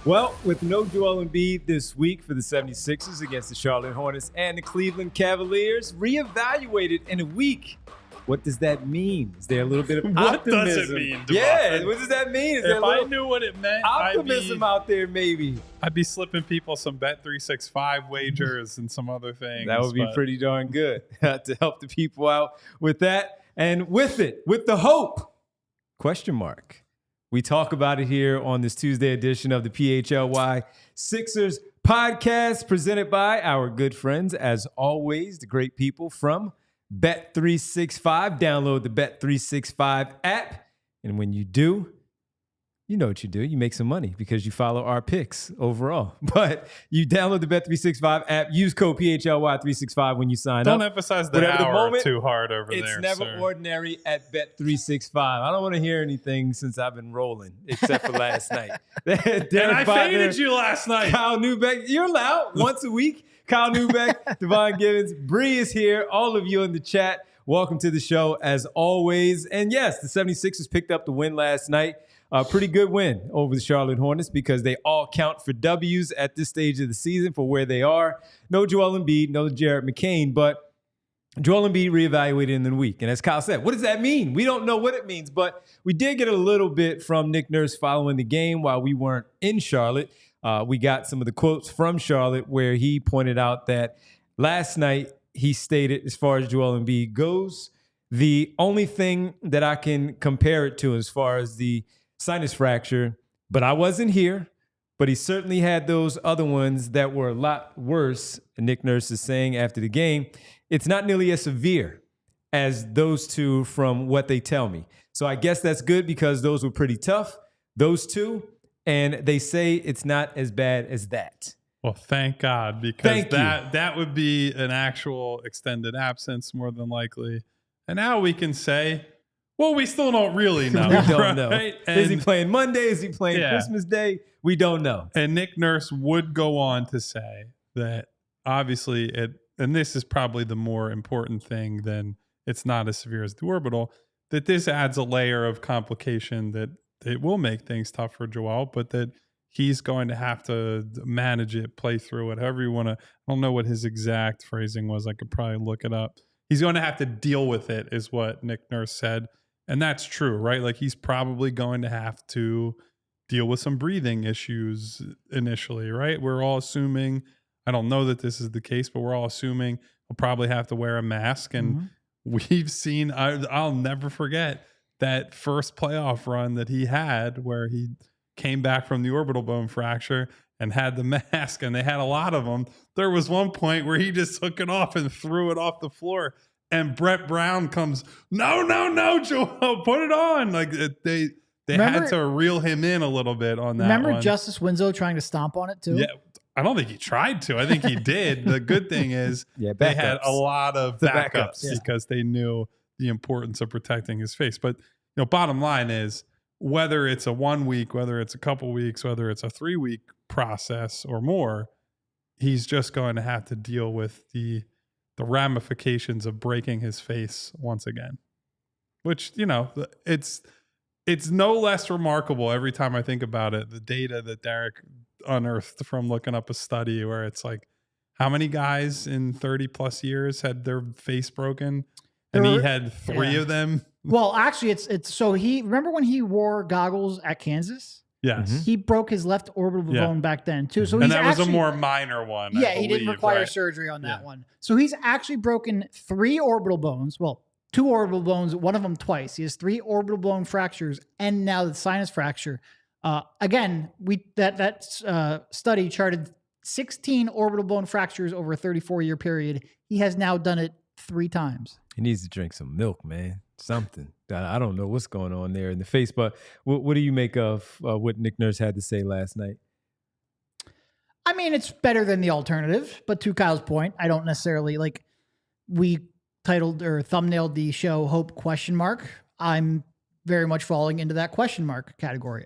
Well, with no Joel Embiid this week for the 76ers against the Charlotte Hornets and the Cleveland Cavaliers, reevaluated in a week. What does that mean? Is there a little bit of optimism? What does it mean, Devon? Yeah, what does that mean? Is there if I knew what it meant, optimism out there, maybe? I'd be slipping people some Bet365 wagers and some other things. That would be pretty darn good to help the people out with that. And with it, with the hope, question mark. We talk about it here on this Tuesday edition of the PHLY Sixers podcast, presented by our good friends, as always, the great people from Bet365. Download the Bet365 app, and when you do, you know what you do. You make some money because you follow our picks overall. But you download the Bet365 app, use code PHLY365 when you sign up. Don't emphasize the hour too hard over there, It's never ordinary at Bet365. I don't want to hear anything since I've been rolling, except for last night. And I faded you last night. Kyle Newbeck, you're allowed once a week. Kyle Newbeck, Devon Gibbons, Bree is here. All of you in the chat, welcome to the show as always. And yes, the 76ers picked up the win last night. A pretty good win over the Charlotte Hornets because they all count for W's at this stage of the season for where they are. No Joel Embiid, no Jared McCain, but Joel Embiid reevaluated in the week. And as Kyle said, what does that mean? We don't know what it means, but we did get a little bit from Nick Nurse following the game while we weren't in Charlotte. We got some of the quotes from Charlotte where he pointed out that last night he stated, as far as Joel Embiid goes, the only thing that I can compare it to as far as the sinus fracture, but I wasn't here, but he certainly had those other ones that were a lot worse. And Nick Nurse is saying after the game, it's not nearly as severe as those two from what they tell me. So I guess that's good because those were pretty tough, those two. And they say it's not as bad as that. Well, thank God, because that would be an actual extended absence more than likely. And now we can say, well, we still don't really know. We don't know. Is he playing Monday? Is he playing Christmas Day? We don't know. And Nick Nurse would go on to say that obviously and this is probably the more important thing than it's not as severe as the orbital, that this adds a layer of complication that it will make things tough for Joel, but that he's going to have to manage it, play through it, however you want to. I don't know what his exact phrasing was. I could probably look it up. He's going to have to deal with it, is what Nick Nurse said. And that's true, right? Like he's probably going to have to deal with some breathing issues initially, right? We're all assuming, I don't know that this is the case, but we're all assuming he'll probably have to wear a mask. And we've seen, I'll never forget that first playoff run that he had where he came back from the orbital bone fracture and had the mask, and they had a lot of them. There was one point where he just took it off and threw it off the floor. And Brett Brown comes, no, Joel, put it on. Like they had to reel him in a little bit on that. Remember Justice Winslow trying to stomp on it too? Yeah, I don't think he tried to. I think he did. The good thing is they had a lot of backups because they knew the importance of protecting his face. But bottom line is, whether it's a 1 week, whether it's a couple weeks, whether it's a 3 week process or more, he's just going to have to deal with the ramifications of breaking his face once again, which, it's no less remarkable every time I think about it. The data that Derek unearthed from looking up a study where it's like, how many guys in 30 plus years had their face broken? And he had 3 of them. Well, actually it's so remember when he wore goggles at Kansas? Yes. He broke his left orbital bone back then too. So and that was a more minor one. Yeah, he didn't require surgery on that one. So he's actually broken 3 orbital bones. Well, 2 orbital bones, one of them twice. He has 3 orbital bone fractures and now the sinus fracture. Again, that study charted 16 orbital bone fractures over a 34-year period. He has now done it 3 times. He needs to drink some milk, man. Something. I don't know what's going on there in the face, but what do you make of what Nick Nurse had to say last night? I mean, it's better than the alternative, but to Kyle's point, I don't necessarily we titled or thumbnailed the show Hope question mark. I'm very much falling into that question mark category.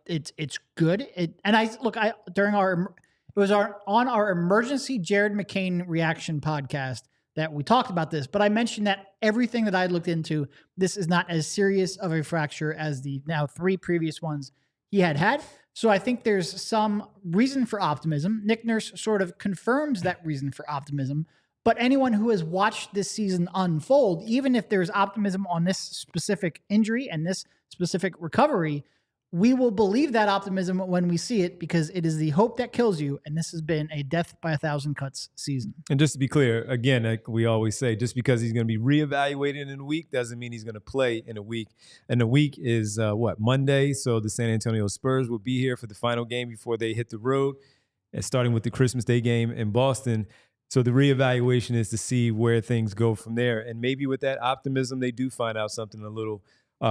It's good. It was on our emergency Jared McCain reaction podcast that we talked about this, but I mentioned that everything that I looked into, this is not as serious of a fracture as the now 3 previous ones he had. So I think there's some reason for optimism. Nick Nurse sort of confirms that reason for optimism. But anyone who has watched this season unfold, even if there's optimism on this specific injury and this specific recovery, we will believe that optimism when we see it because it is the hope that kills you. And this has been a death by 1,000 cuts season. And just to be clear, again, like we always say, just because he's going to be reevaluated in a week doesn't mean he's going to play in a week. And the week is Monday. So the San Antonio Spurs will be here for the final game before they hit the road, starting with the Christmas Day game in Boston. So the reevaluation is to see where things go from there. And maybe with that optimism, they do find out something a little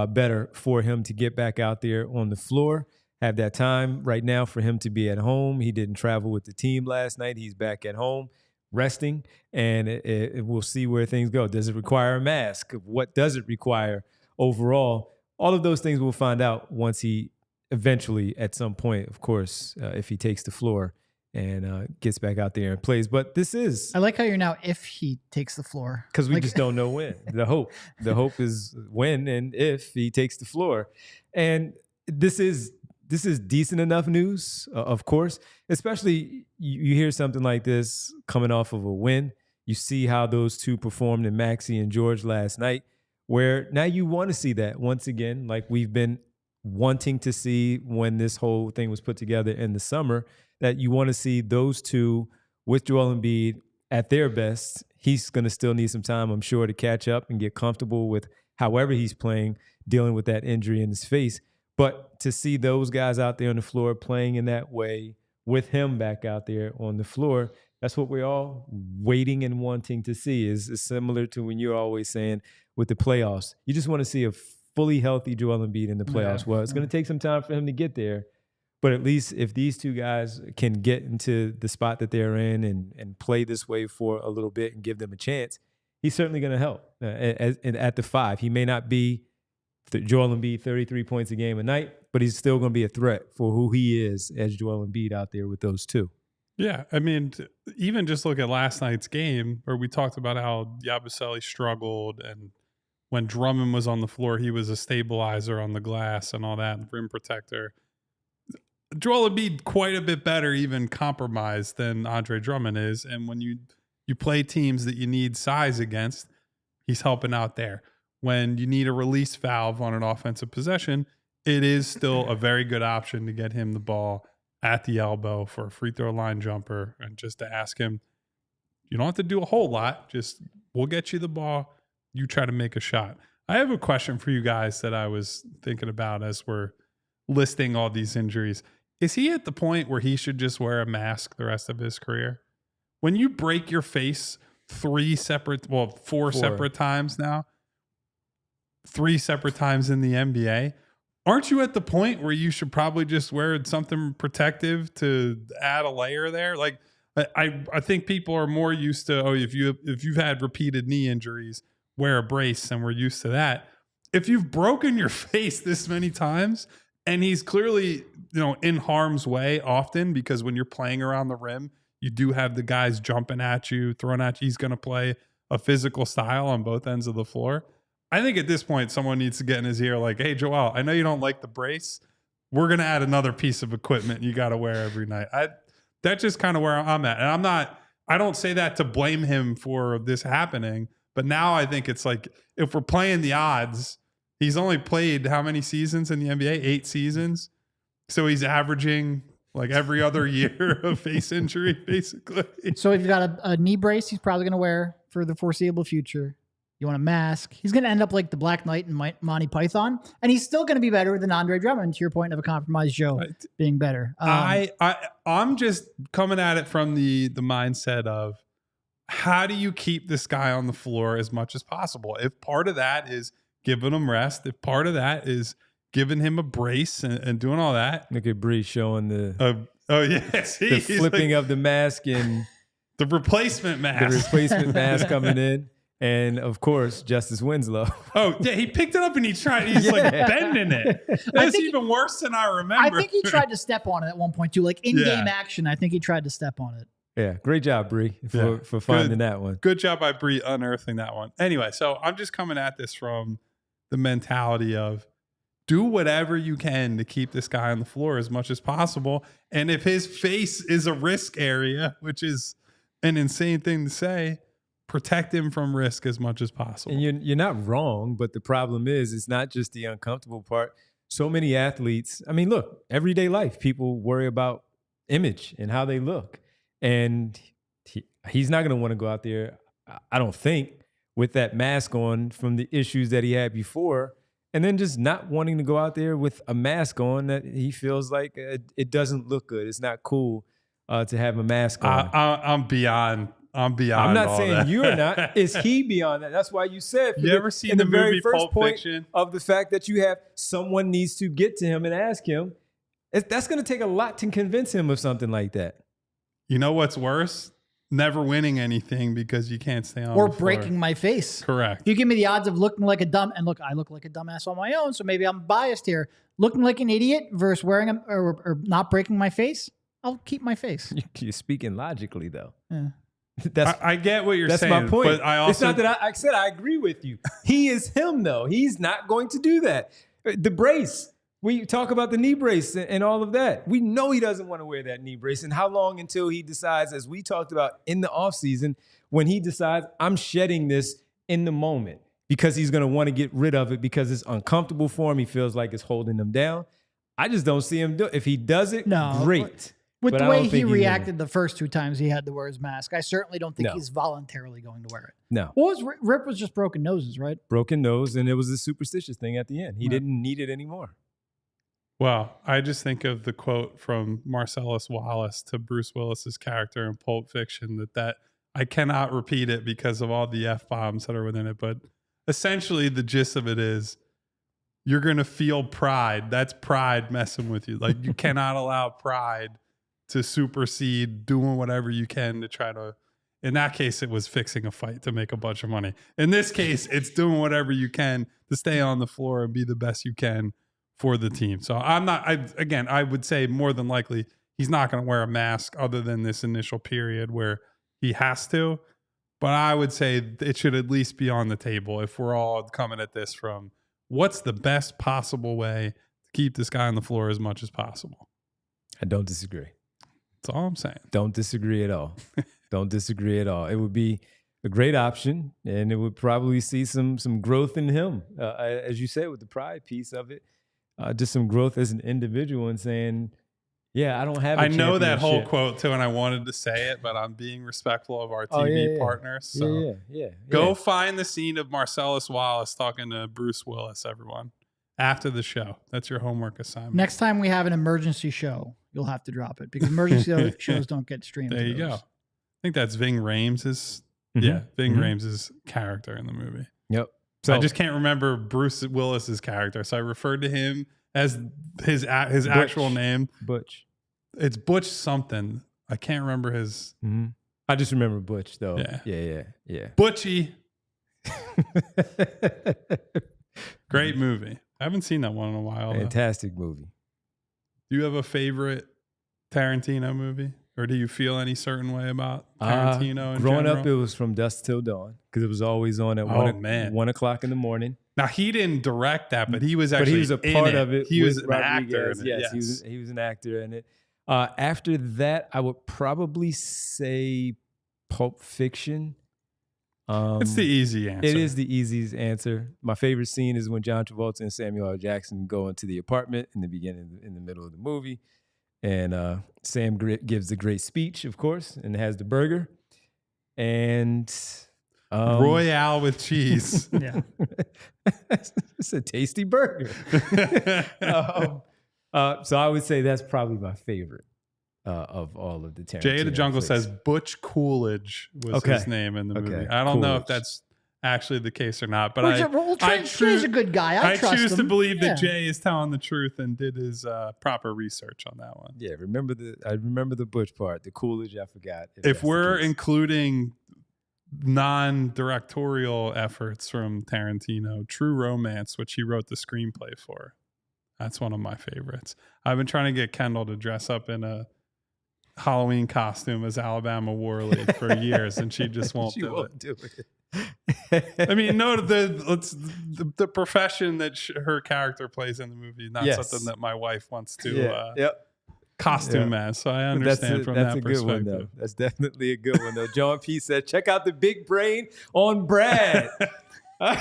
better for him to get back out there on the floor, have that time right now for him to be at home. He didn't travel with the team last night. He's back at home resting, and we'll see where things go. Does it require a mask? What does it require overall? All of those things we'll find out once he eventually, at some point, of course, if he takes the floor and gets back out there and plays. But this is... I like how you're now if he takes the floor. Because we just don't know when. The hope is when and if he takes the floor. And this is decent enough news, of course, especially you hear something like this coming off of a win. You see how those two performed in Maxey and George last night, where now you want to see that once again, like we've been wanting to see when this whole thing was put together in the summer, that you want to see those two with Joel Embiid at their best. He's going to still need some time, I'm sure, to catch up and get comfortable with however he's playing, dealing with that injury in his face. But to see those guys out there on the floor playing in that way with him back out there on the floor, that's what we're all waiting and wanting to see. Is similar to when you're always saying with the playoffs, you just want to see a fully healthy Joel Embiid in the playoffs. Well, it's going to take some time for him to get there. But at least if these two guys can get into the spot that they're in and play this way for a little bit and give them a chance, he's certainly going to help at the 5. He may not be Joel Embiid 33 points a game a night, but he's still going to be a threat for who he is as Joel Embiid out there with those two. Yeah, I mean, even just look at last night's game where we talked about how Yabusele struggled, and when Drummond was on the floor, he was a stabilizer on the glass and all that, rim protector. Joel Embiid quite a bit better, even compromised, than Andre Drummond is. And when you play teams that you need size against, he's helping out there. When you need a release valve on an offensive possession, it is still a very good option to get him the ball at the elbow for a free throw line jumper and just to ask him, you don't have to do a whole lot. Just we'll get you the ball. You try to make a shot. I have a question for you guys that I was thinking about as we're listing all these injuries. Is he at the point where he should just wear a mask the rest of his career? When you break your face four separate times now, 3 separate times in the NBA, aren't you at the point where you should probably just wear something protective to add a layer there? Like, I think people are more used to, if you've had repeated knee injuries, wear a brace, and we're used to that. If you've broken your face this many times, and he's clearly, in harm's way often, because when you're playing around the rim, you do have the guys jumping at you, throwing at you. He's going to play a physical style on both ends of the floor. I think at this point, someone needs to get in his ear like, hey, Joel, I know you don't like the brace. We're going to add another piece of equipment you got to wear every night. That's just kind of where I'm at. And I don't say that to blame him for this happening, but now I think it's like, if we're playing the odds, he's only played how many seasons in the NBA? 8 seasons. So he's averaging like every other year of face injury, basically. So if you've got a knee brace, he's probably going to wear for the foreseeable future. You want a mask. He's going to end up like the Black Knight and Monty Python, and he's still going to be better than Andre Drummond, to your point of a compromised Joe being better. I'm just coming at it from the mindset of, how do you keep this guy on the floor as much as possible? If part of that is giving him rest, if part of that is giving him a brace and doing all that. Look at Bree showing the the flipping of the mask and the replacement mask. The replacement mask coming in. And of course, Justice Winslow. Oh, yeah, he picked it up and he's like bending it. That's even worse than I remember. I think he tried to step on it at one point too, like in-game action. I think he tried to step on it. Yeah, great job, Bree, for finding that one. Good job by Bree unearthing that one. Anyway, so I'm just coming at this from the mentality of, do whatever you can to keep this guy on the floor as much as possible. And if his face is a risk area, which is an insane thing to say, protect him from risk as much as possible. And you're not wrong, but the problem is it's not just the uncomfortable part. So many athletes, I mean, look, everyday life, people worry about image and how they look. And he's not going to want to go out there, I don't think, with that mask on from the issues that he had before. And then just not wanting to go out there with a mask on that he feels like it doesn't look good. It's not cool to have a mask on. I'm beyond. I'm not all saying that. you're not. Is he beyond that? That's why you said. You ever seen in the very movie first Pulp point Fiction? Of the fact that you have someone needs to get to him and ask him. That's going to take a lot to convince him of something like that. You know what's worse? Never winning anything because you can't stay on Or the floor. breaking my face. Correct. You give me the odds of looking like a dumb, and look, I look like a dumbass on my own, so maybe I'm biased here. Looking like an idiot versus wearing or not breaking my face, I'll keep my face. You're speaking logically, though. Yeah. I get what you're That's saying. my point. But I also, it's not that I said I agree with you. He is him, though. He's not going to do that. The brace. We talk about the knee brace and all of that. We know he doesn't want to wear that knee brace. And how long until he decides, as we talked about in the offseason, when he decides, I'm shedding this in the moment because he's going to want to get rid of it because it's uncomfortable for him. He feels like it's holding him down. I just don't see him do it. If he does it, great. With But the I way don't he think he's reacted the first 2 times he had to wear his mask, I certainly don't think No. he's voluntarily going to wear it. No. What was Rip was just broken noses, right? Broken nose, and it was a superstitious thing at the end. He didn't need it anymore. well, I just think of the quote from Marcellus Wallace to Bruce Willis's character in Pulp Fiction that I cannot repeat it because of all the F-bombs that are within it. But essentially the gist of it is you're going to feel pride. That's pride messing with you. Like you cannot allow pride to supersede doing whatever you can to try to, in that case, it was fixing a fight to make a bunch of money. In this case, it's doing whatever you can to stay on the floor and be the best you can for the team. So I would say more than likely he's not going to wear a mask other than this initial period where he has to. But I would say it should at least be on the table if we're all coming at this from what's the best possible way to keep this guy on the floor as much as possible. I don't disagree. That's all I'm saying. Don't disagree at all. Don't disagree at all. It would be a great option, and it would probably see some growth in him, as you said, with the pride piece of it. Just some growth as an individual and saying, yeah, I don't have a I know that whole championship. quote too, and I wanted to say it, but I'm being respectful of our TV partners. So go find the scene of Marcellus Wallace talking to Bruce Willis, everyone, after the show. That's your homework assignment. Next time we have an emergency show, you'll have to drop it because emergency shows don't get streamed. There you go. I think that's Ving Rhames' Rhames' character in the movie. Yep. So I just can't remember Bruce Willis's character, so I referred to him as his actual name. Butch. It's Butch something. I can't remember his. Mm-hmm. I just remember Butch though. Yeah. Butchie. Great movie. I haven't seen that one in a while. Fantastic movie. Do you have a favorite Tarantino movie? Or do you feel any certain way about Tarantino in growing general? up, it was From Dusk Till Dawn because it was always on at 1 o'clock in the morning. Now, he didn't direct that, but he was actually he was a part of it. He was an Rodriguez. actor in it. Yes, he was an actor in it. After that, I would probably say Pulp Fiction. It's the easy answer. It is the easiest answer. My favorite scene is when John Travolta and Samuel L. Jackson go into the apartment in the beginning, in the middle of the movie. And Sam gives the great speech, of course, and has the burger. And Royale with cheese. Yeah. It's a tasty burger. So I would say that's probably my favorite of all of the Tarantino Jay of the Jungle flicks. says Butch Coolidge was his name in the movie. I don't know if that's actually the case or not, but Jay's a good guy. I trust choose him. to believe that Jay is telling the truth and did his proper research on that one. Yeah, I remember the Butch part. The Coolidge, I forgot. If we're including non-directorial efforts from Tarantino, True Romance, which he wrote the screenplay for, that's one of my favorites. I've been trying to get Kendall to dress up in a Halloween costume as Alabama Worley for years, and she just won't do it. I mean, no, the profession that her character plays in the movie, not something that my wife wants to costume as. So I understand from that perspective. Good one, though. That's definitely a good one, though. John P. said, check out the big brain on Brad. All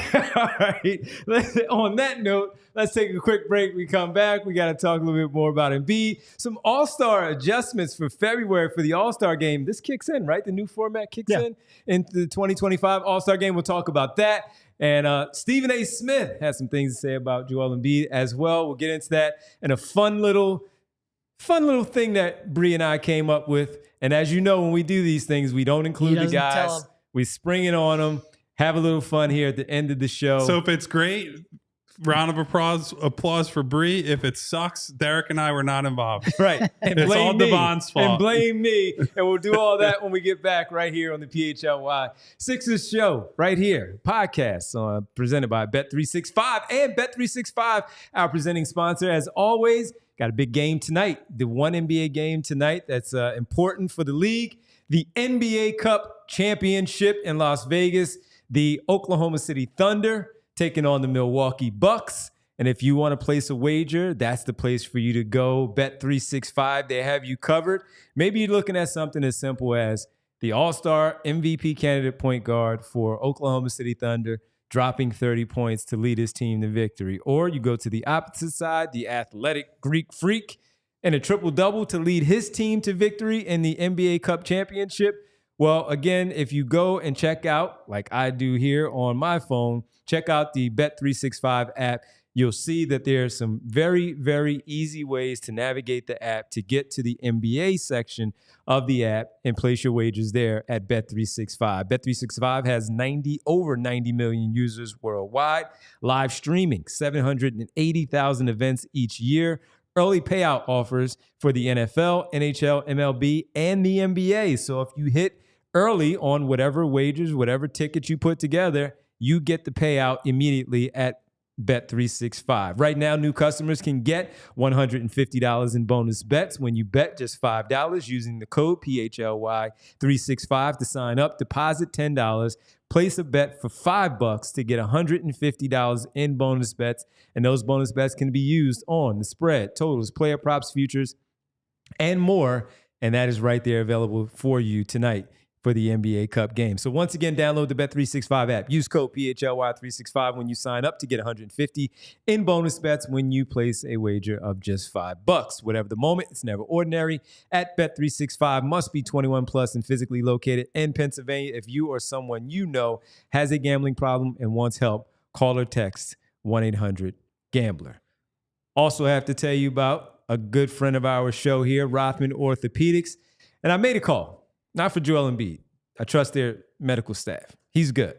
right. On that note, let's take a quick break. We come back. We got to talk a little bit more about Embiid. Some All-Star adjustments for February for the All-Star Game. This kicks in, right? The new format kicks in the 2025 All-Star Game. We'll talk about that. And Stephen A. Smith has some things to say about Joel Embiid as well. We'll get into that and a fun little thing that Bree and I came up with. And as you know, when we do these things, we don't include the guys. We spring it on them. Have a little fun here at the end of the show. So if it's great, round of applause for Bree. If it sucks, Derek and I were not involved. Right. And it's all Devon's fault. And blame me. And we'll do all that when we get back right here on the PHLY Sixers show right here. Podcast presented by Bet365 and Bet365, our presenting sponsor. As always, got a big game tonight. The one NBA game tonight that's important for the league. The NBA Cup Championship in Las Vegas. The Oklahoma City Thunder taking on the Milwaukee Bucks. And if you want to place a wager, that's the place for you to go. Bet365, they have you covered. Maybe you're looking at something as simple as the All-Star MVP candidate point guard for Oklahoma City Thunder dropping 30 points to lead his team to victory. Or you go to the opposite side, the athletic Greek freak, and a triple-double to lead his team to victory in the NBA Cup Championship. Well, again, if you go and check out, like I do here on my phone, check out the Bet365 app. You'll see that there are some very, very easy ways to navigate the app to get to the NBA section of the app and place your wagers there at Bet365. Bet365 has over 90 million users worldwide, live streaming 780,000 events each year, early payout offers for the NFL, NHL, MLB, and the NBA. So if you hit early on whatever wagers, whatever tickets you put together, you get the payout immediately at Bet365. Right now, new customers can get $150 in bonus bets when you bet just $5 using the code PHLY365 to sign up. Deposit $10. Place a bet for $5 to get $150 in bonus bets. And those bonus bets can be used on the spread, totals, player props, futures, and more. And that is right there available for you tonight for the NBA Cup game. So once again, download the Bet365 app. Use code PHLY365 when you sign up to get $150 in bonus bets when you place a wager of just $5. Whatever the moment, it's never ordinary. At Bet365, must be 21 plus and physically located in Pennsylvania. If you or someone you know has a gambling problem and wants help, call or text 1-800-GAMBLER. Also have to tell you about a good friend of our show here, Rothman Orthopedics. And I made a call. Not for Joel Embiid. I trust their medical staff. He's good.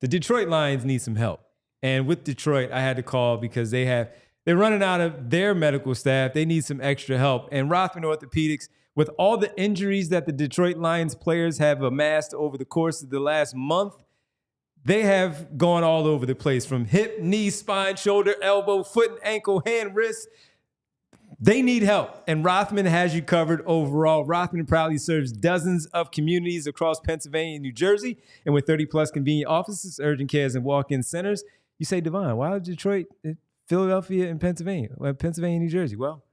The Detroit Lions need some help. And with Detroit, I had to call because they're running out of their medical staff. They need some extra help. And Rothman Orthopedics, with all the injuries that the Detroit Lions players have amassed over the course of the last month, they have gone all over the place, from hip, knee, spine, shoulder, elbow, foot and ankle, hand, wrist. They need help, and Rothman has you covered overall. Rothman proudly serves dozens of communities across Pennsylvania and New Jersey, and with 30-plus convenient offices, urgent cares, and walk-in centers. You say, Devon, why Detroit, Philadelphia, and Pennsylvania? Well, Pennsylvania and New Jersey. Well,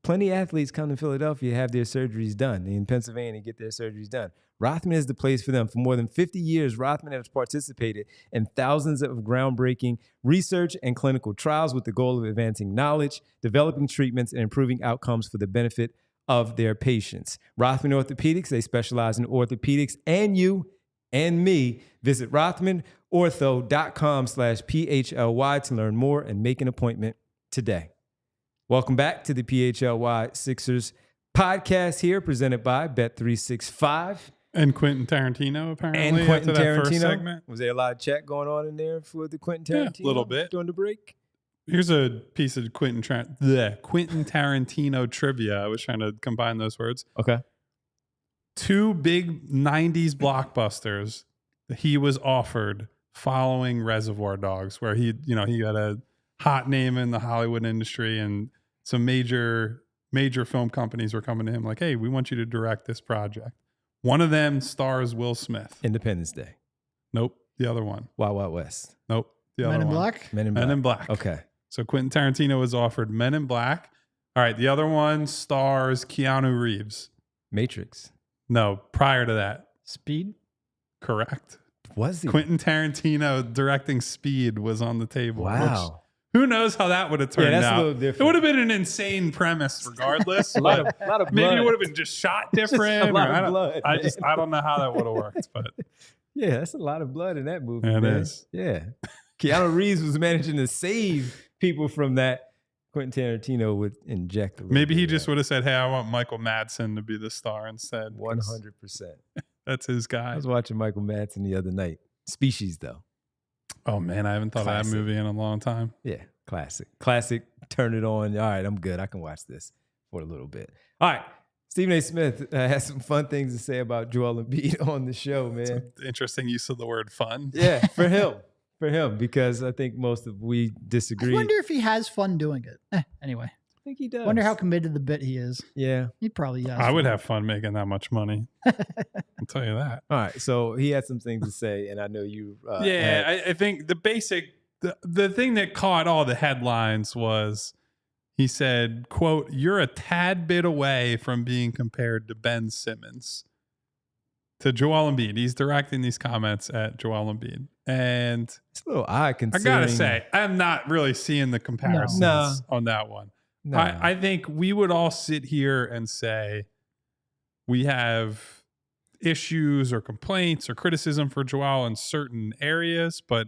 plenty of athletes come to Philadelphia, have their surgeries done. In Pennsylvania, get their surgeries done. Rothman is the place for them. For more than 50 years, Rothman has participated in thousands of groundbreaking research and clinical trials with the goal of advancing knowledge, developing treatments, and improving outcomes for the benefit of their patients. Rothman Orthopedics, they specialize in orthopedics and you and me. Visit rothmanortho.com/PHLY to learn more and make an appointment today. Welcome back to the PHLY Sixers podcast here, presented by Bet365. And Quentin Tarantino, apparently. And Quentin after that Tarantino. first segment. Was there a lot of chat going on in there for the Quentin Tarantino? Yeah, a little bit. During the break? Here's a piece of Quentin Tarantino trivia. I was trying to combine those words. Okay. 2 big 90s blockbusters that he was offered following Reservoir Dogs, where he had a hot name in the Hollywood industry, and some major film companies were coming to him like, hey, we want you to direct this project. One of them stars Will Smith. Independence Day. Nope. The other one. Wild Wild West. Nope. The Men other in one. Black? Men in Black. Men in Black. Okay. So Quentin Tarantino was offered Men in Black. All right. The other one stars Keanu Reeves. Matrix. No, prior to that. Speed? Correct. Was he? Quentin Tarantino directing Speed was on the table. Wow. Who knows how that would have turned that's a out? little It different. would have been an insane premise regardless. A lot but of maybe blood. it would have been just shot different. a lot or of blood. I don't know how that would have worked, but Yeah, that's a lot of blood in that movie. It man. is. Yeah. Keanu Reeves was managing to save people from that. Quentin Tarantino would inject a little maybe bit he of just that. would have said, "Hey, I want Michael Madsen to be the star instead." 100%. That's his I guy. was watching Michael Madsen the other night. Species, though. Oh man, I haven't thought of Classic. that movie in a long time. Yeah, classic. Turn it on. All right, I'm good. I can watch this for a little bit. All right. Stephen A. Smith has some fun things to say about Joel Embiid on the show, man. It's an interesting use of the word "fun." Yeah, for him, because I think we I disagree. wonder if he has fun doing it. Anyway, I think he does. wonder how committed to the bit he is. Yeah. He probably has. I would fun. have fun making that much money. I'll tell you that. All right. So he had some things to say, and I know you. I think the thing that caught all the headlines was he said, quote, "You're a tad bit away from being compared to Ben Simmons." To Joel Embiid. He's directing these comments at Joel Embiid. And it's a little odd I considering. gotta say, I'm not really seeing the comparisons No. on that one. No. I think we would all sit here and say we have issues or complaints or criticism for Joel in certain areas, but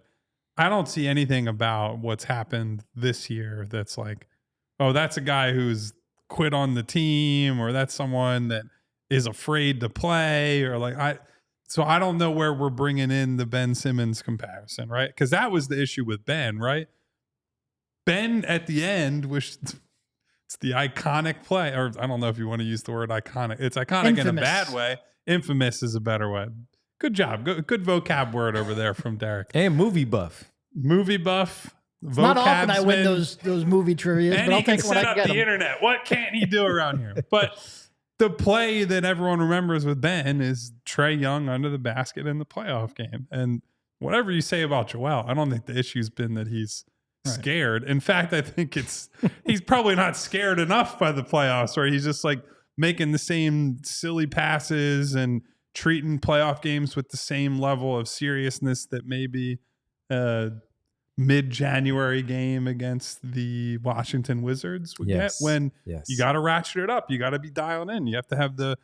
I don't see anything about what's happened this year that's like, oh, that's a guy who's quit on the team, or that's someone that is afraid to play, or like so I don't know where we're bringing in the Ben Simmons comparison, right? Because that was the issue with Ben, right? Ben at the end was it's the iconic play, or I don't know if you want to use the word iconic. It's iconic in a bad way. Infamous is a better way. Good job. Good vocab word over there from Derek. And movie buff. Movie buff. It's not often I win those movie trivias, And but I'll he can take it when set I up get the them. internet. What can't he do around here? But the play that everyone remembers with Ben is Trae Young under the basket in the playoff game. And whatever you say about Joel, I don't think the issue's been that he's scared. In fact, I think he's probably not scared enough by the playoffs, where he's just like making the same silly passes and treating playoff games with the same level of seriousness that maybe mid-January game against the Washington Wizards would get, when you got to ratchet it up. You got to be dialed in. You have to have the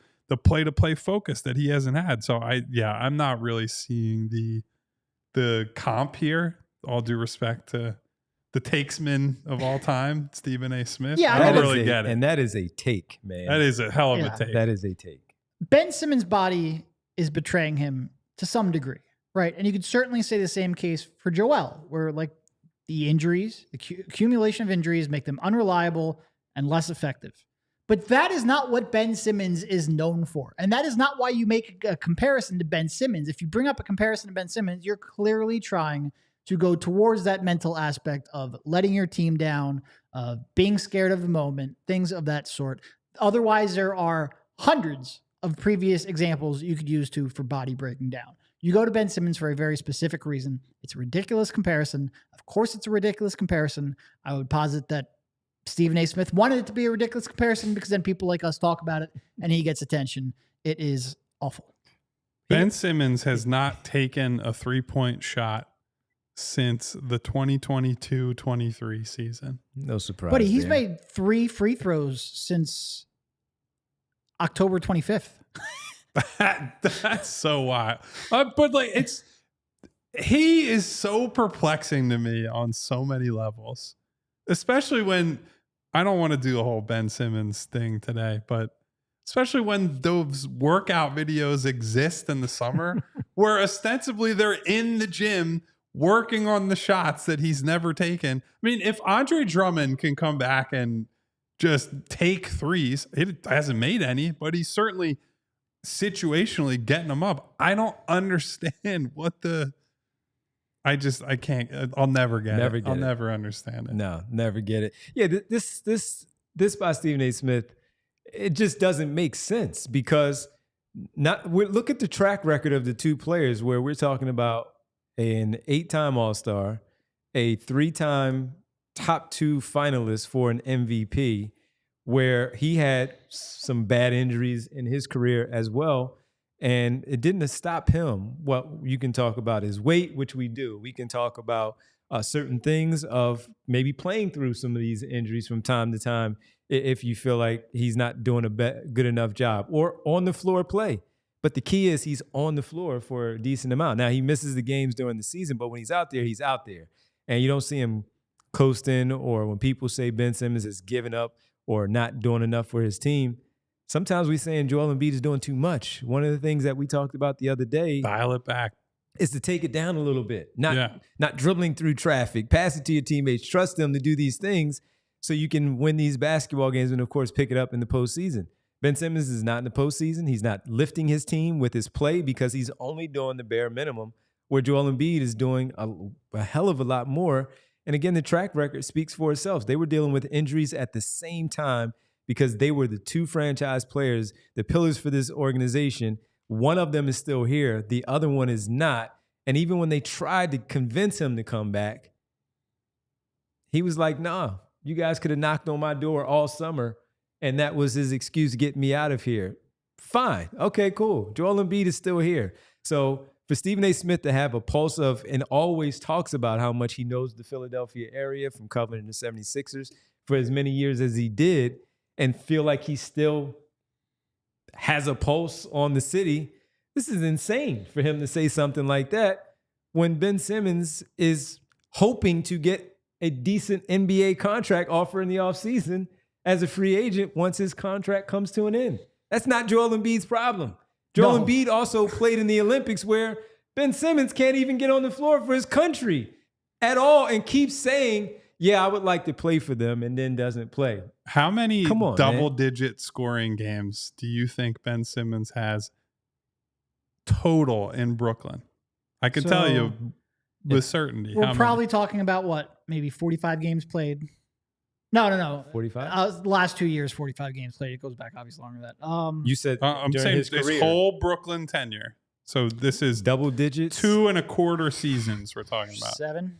play-to-play focus that he hasn't had. So I'm not really seeing the comp here. All due respect to the takesman of all time, Stephen A. Smith. Yeah, I don't really get it. And that is a take, man. That is a hell of a take. That is a take. Ben Simmons' body is betraying him to some degree, right? And you could certainly say the same case for Joel, where like the injuries, the accumulation of injuries make them unreliable and less effective. But that is not what Ben Simmons is known for. And that is not why you make a comparison to Ben Simmons. If you bring up a comparison to Ben Simmons, you're clearly trying to go towards that mental aspect of letting your team down, being scared of the moment, things of that sort. Otherwise, there are hundreds of previous examples you could use for body breaking down. You go to Ben Simmons for a very specific reason. It's a ridiculous comparison. Of course, it's a ridiculous comparison. I would posit that Stephen A. Smith wanted it to be a ridiculous comparison because then people like us talk about it and he gets attention. It is awful. Ben Simmons has not taken a 3-point shot since the 2022-23 season. No surprise. But he's made 3 free throws since October 25th. That's so wild. But like he is so perplexing to me on so many levels, especially when I don't want to do the whole Ben Simmons thing today, but especially when those workout videos exist in the summer where ostensibly they're in the gym working on the shots that he's never taken. I mean, if Andre Drummond can come back and just take threes, it hasn't made any, but he's certainly situationally getting them up. I don't understand I can't. I'll never get it. I'll never understand it. No, never get it. Yeah, this by Stephen A. Smith, it just doesn't make sense because Look at the track record of the two players where we're talking about an 8-time All-Star, a 3-time top 2 finalist for an MVP, where he had some bad injuries in his career as well. And it didn't stop him. Well, you can talk about his weight, which we do. We can talk about certain things of maybe playing through some of these injuries from time to time if you feel like he's not doing a good enough job, or on the floor play. But the key is he's on the floor for a decent amount. Now, he misses the games during the season, but when he's out there, he's out there. And you don't see him coasting, or when people say Ben Simmons is giving up or not doing enough for his team. Sometimes we're saying Joel Embiid is doing too much. One of the things that we talked about the other day, dial it back, is to take it down a little bit. Not dribbling through traffic, pass it to your teammates, trust them to do these things so you can win these basketball games and, of course, pick it up in the postseason. Ben Simmons is not in the postseason. He's not lifting his team with his play because he's only doing the bare minimum, where Joel Embiid is doing a hell of a lot more. And again, the track record speaks for itself. They were dealing with injuries at the same time because they were the two franchise players, the pillars for this organization. One of them is still here. The other one is not. And even when they tried to convince him to come back, he was like, nah, you guys could have knocked on my door all summer, and that was his excuse to get me out of here. Fine. Okay, cool. Joel Embiid is still here. So for Stephen A. Smith to have a pulse of, and always talks about how much he knows the Philadelphia area from covering the 76ers for as many years as he did, and feel like he still has a pulse on the city, this is insane for him to say something like that when Ben Simmons is hoping to get a decent NBA contract offer in the offseason as a free agent once his contract comes to an end. That's not Joel Embiid's problem. Joel Embiid also played in the Olympics, where Ben Simmons can't even get on the floor for his country at all and keeps saying, yeah, I would like to play for them, and then doesn't play. How many double-digit scoring games do you think Ben Simmons has total in Brooklyn? I can tell you with certainty. We're probably talking about what? Maybe 45 games played? No. 45? Last 2 years, 45 games played. It goes back obviously longer than that. You said I'm saying his whole Brooklyn tenure. So this is double digits? 2.25 seasons we're talking about. 7?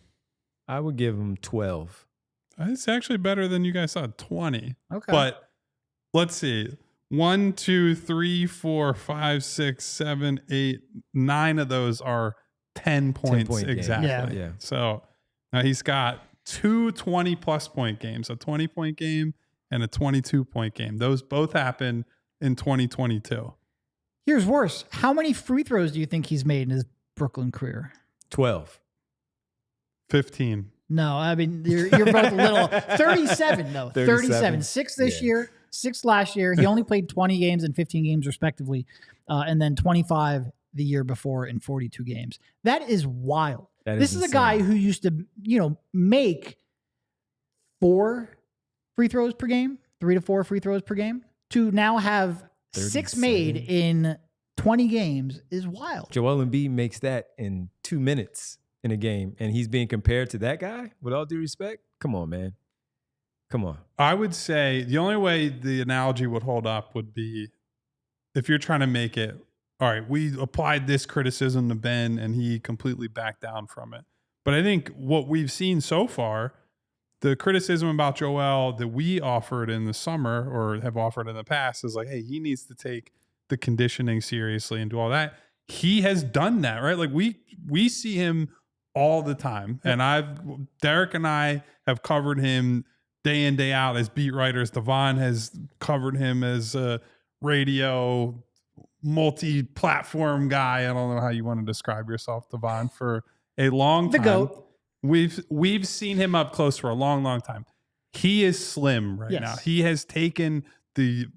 I would give him 12. It's actually better than you guys thought, 20. Okay. But let's see. 1, 2, 3, 4, 5, 6, 7, 8, 9 of those are 10 points exactly. Yeah. So now he's got 2 20-plus point games, a 20-point game and a 22-point game. Those both happened in 2022. Here's worse. How many free throws do you think he's made in his Brooklyn career? 12. 15. No, I mean, you're both a little. 37, though. 37. 6 this year, 6 last year. He only played 20 games and 15 games, respectively. And then 25 the year before in 42 games. That is wild. This is a guy who used to, make 4 free throws per game, 3 to 4 free throws per game, to now have 6 made in 20 games is wild. Joel Embiid makes that in 2 minutes in a game, and he's being compared to that guy, with all due respect? Come on, man. Come on. I would say the only way the analogy would hold up would be if you're trying to make it, all right, we applied this criticism to Ben and he completely backed down from it. But I think what we've seen so far, the criticism about Joel that we offered in the summer or have offered in the past is like, hey, he needs to take the conditioning seriously and do all that. He has done that, right? Like we see him all the time. And Derek and I have covered him day in, day out as beat writers. Devon has covered him as a radio multi-platform guy. I don't know how you want to describe yourself, Devon, for a long time. The GOAT. We've seen him up close for a long, long time. He is slim right now. He has taken the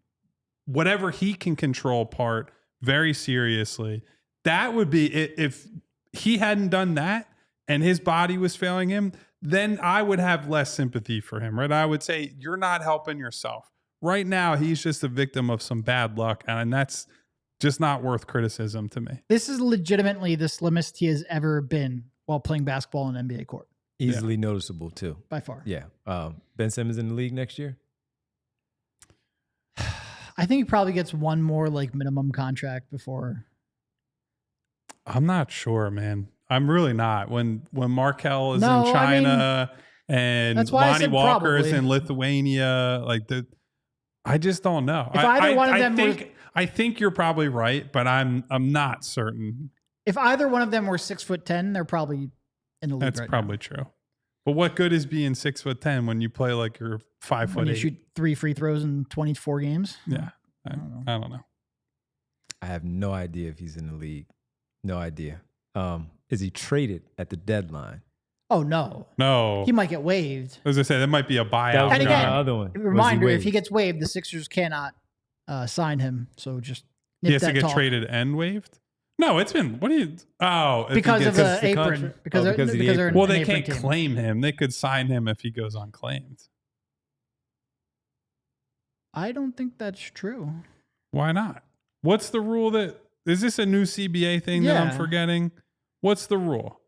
whatever he can control part very seriously. That would be, if he hadn't done that and his body was failing him, then I would have less sympathy for him, right? I would say, you're not helping yourself. Right now, he's just a victim of some bad luck, and that's just not worth criticism to me. This is legitimately the slimmest he has ever been while playing basketball on an NBA court. Easily noticeable, too. By far. Yeah. Ben Simmons in the league next year? I think he probably gets one more like minimum contract before. I'm not sure, man. I'm really not. When Markel is No, in China and that's why I Lonnie said Walker is probably. in Lithuania, I just don't know. If either one of them I think you're probably right, but I'm not certain. If either one of them were 6'10", they're probably in the league. That's probably true. But what good is being 6'10" when you play like you're 5'8"? When you shoot 3 free throws in 24 games. Yeah, I don't know. I have no idea if he's in the league. No idea. Is he traded at the deadline? Oh no, he might get waived. As I said, that might be a buyout. That was And again, the other one. Reminder: if he gets waived, the Sixers cannot sign him. So just he has to get traded and waived. No, it's been. What do you? Oh, because of the apron. Because of the apron. Well, they can't claim him. They could sign him if he goes unclaimed. I don't think that's true. Why not? What's the rule? That is this a new CBA thing that I'm forgetting? What's the rule?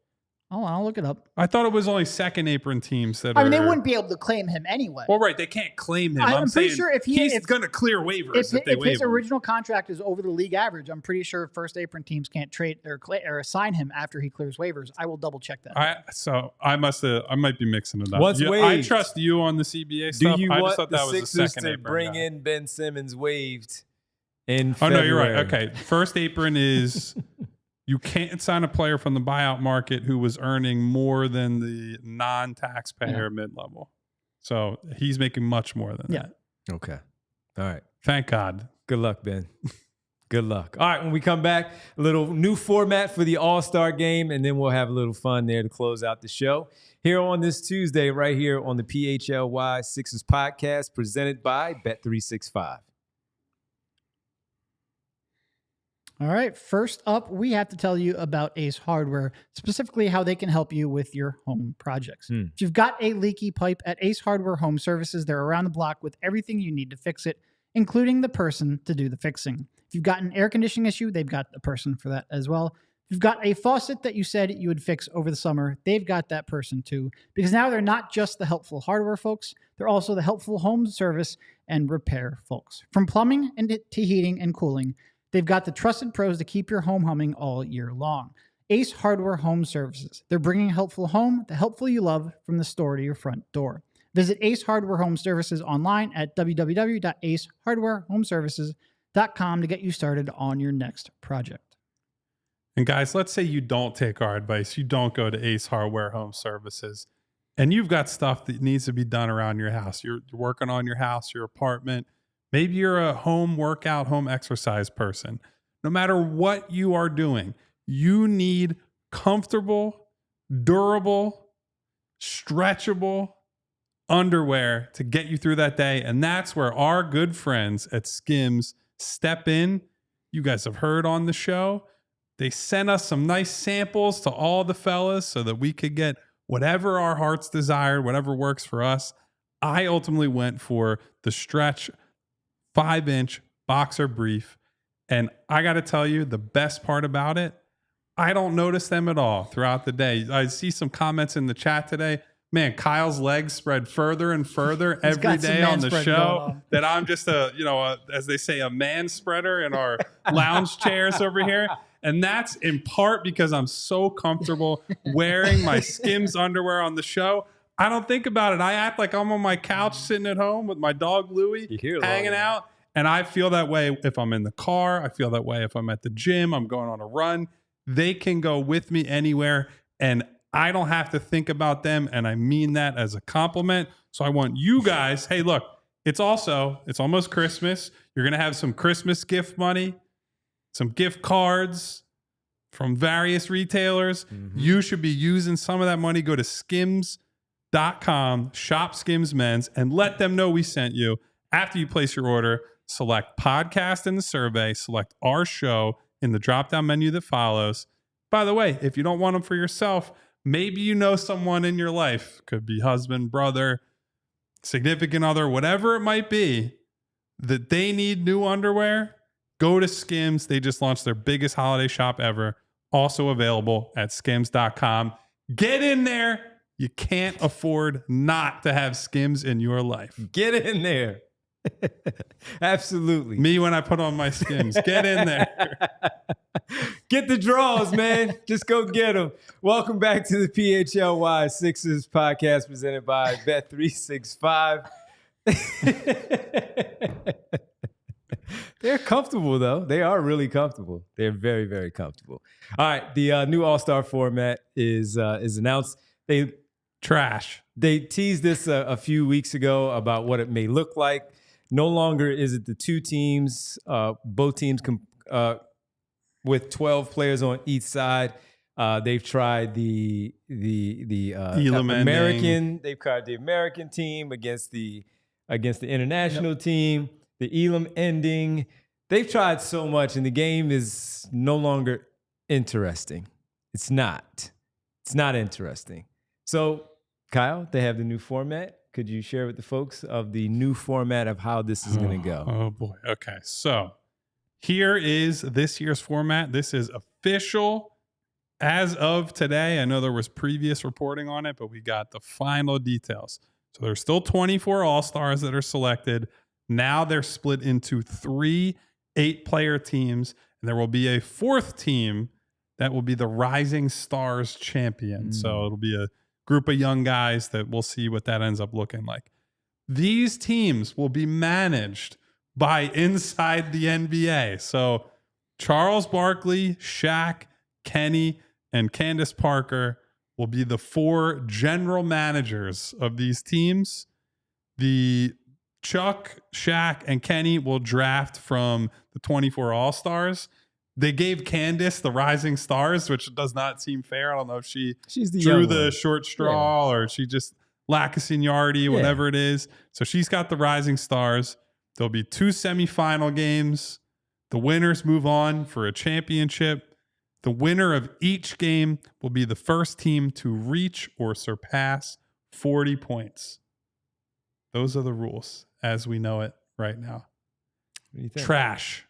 Oh, I'll look it up. I thought it was only second apron teams that. I mean, they wouldn't be able to claim him anyway. Well, right, they can't claim him. I'm pretty sure if he's going to clear waivers, if his original contract is over the league average, I'm pretty sure first apron teams can't trade or assign him after he clears waivers. I will double check that. I might be mixing it up. I trust you on the CBA stuff. Do you I want just thought the that was a Sixers second to apron bring guy. in Ben Simmons waived in Oh February? no, you're right. Okay, first apron is. You can't sign a player from the buyout market who was earning more than the non-taxpayer mid-level. So he's making much more than that. Okay. All right. Thank God. Good luck, Ben. Good luck. All right. When we come back, a little new format for the All-Star Game, and then we'll have a little fun there to close out the show. Here on this Tuesday, right here on the PHLY Sixers podcast, presented by Bet365. All right. First up, we have to tell you about Ace Hardware, specifically how they can help you with your home projects. If you've got a leaky pipe at Ace Hardware Home Services, they're around the block with everything you need to fix it, including the person to do the fixing. If you've got an air conditioning issue, they've got a person for that as well. If you've got a faucet that you said you would fix over the summer, they've got that person too, because now they're not just the helpful hardware folks, they're also the helpful home service and repair folks. From plumbing to heating and cooling, they've got the trusted pros to keep your home humming all year long. Ace Hardware Home Services. They're bringing helpful home, the helpful you love, from the store to your front door. Visit Ace Hardware Home Services online at www.acehardwarehomeservices.com to get you started on your next project. And guys, let's say you don't take our advice. You don't go to Ace Hardware Home Services, and you've got stuff that needs to be done around your house. You're working on your house, your apartment. Maybe you're a home workout, home exercise person. No matter what you are doing, you need comfortable, durable, stretchable underwear to get you through that day. And that's where our good friends at Skims step in. You guys have heard on the show. They sent us some nice samples to all the fellas so that we could get whatever our hearts desired, whatever works for us. I ultimately went for the Stretch 5-inch boxer brief. And I got to tell you, the best part about it, I don't notice them at all throughout the day. I see some comments in the chat today. Man, Kyle's legs spread further and further every day on the show that I'm just as they say, a man spreader in our lounge chairs over here. And that's in part because I'm so comfortable wearing my Skims underwear on the show. I don't think about it. I act like I'm on my couch sitting at home with my dog Louie hanging out. And I feel that way if I'm in the car. I feel that way if I'm at the gym. I'm going on a run. They can go with me anywhere. And I don't have to think about them. And I mean that as a compliment. So I want you guys, hey, look, it's almost Christmas. You're going to have some Christmas gift money, some gift cards from various retailers. Mm-hmm. You should be using some of that money. Go to skims.com, shop Skims Men's, and let them know we sent you. After you place your order, select podcast in the survey, select our show in the drop-down menu that follows. By the way, if you don't want them for yourself, maybe you know someone in your life, could be husband, brother, significant other, whatever it might be, that they need new underwear. Go to Skims. They just launched their biggest holiday shop ever. Also available at skims.com. Get in there. You can't afford not to have Skims in your life. Get in there. Absolutely. Me when I put on my Skims. Get in there. Get the draws, man. Just go get them. Welcome back to the PHLY Sixers podcast presented by Bet365. They're comfortable, though. They are really comfortable. They're very, very comfortable. All right. The new All-Star format is announced. They teased this a few weeks ago about what it may look like. No longer is it the two teams, both teams with 12 players on each side. They've tried the American. They've tried the American team against the international team. The Elam ending. They've tried so much, and the game is no longer interesting. It's not. It's not interesting. So, Kyle, they have the new format. Could you share with the folks of the new format of how this is going to go? Oh, boy. Okay. So here is this year's format. This is official as of today. I know there was previous reporting on it, but we got the final details. So there's still 24 All-Stars that are selected. Now they're split into 3 8-player teams, and there will be a 4th team that will be the Rising Stars champion. So it'll be a group of young guys that we'll see what that ends up looking like. These teams will be managed by inside the NBA. So Charles Barkley, Shaq, Kenny, and Candace Parker will be the 4 general managers of these teams. The Chuck, Shaq, and Kenny will draft from the 24 All-Stars. They gave Candace the Rising Stars, which does not seem fair. I don't know if she's drew the short straw or she just lack of seniority, whatever it is. So she's got the Rising Stars. There'll be 2 semifinal games. The winners move on for a championship. The winner of each game will be the first team to reach or surpass 40 points. Those are the rules as we know it right now. What do you think? Trash.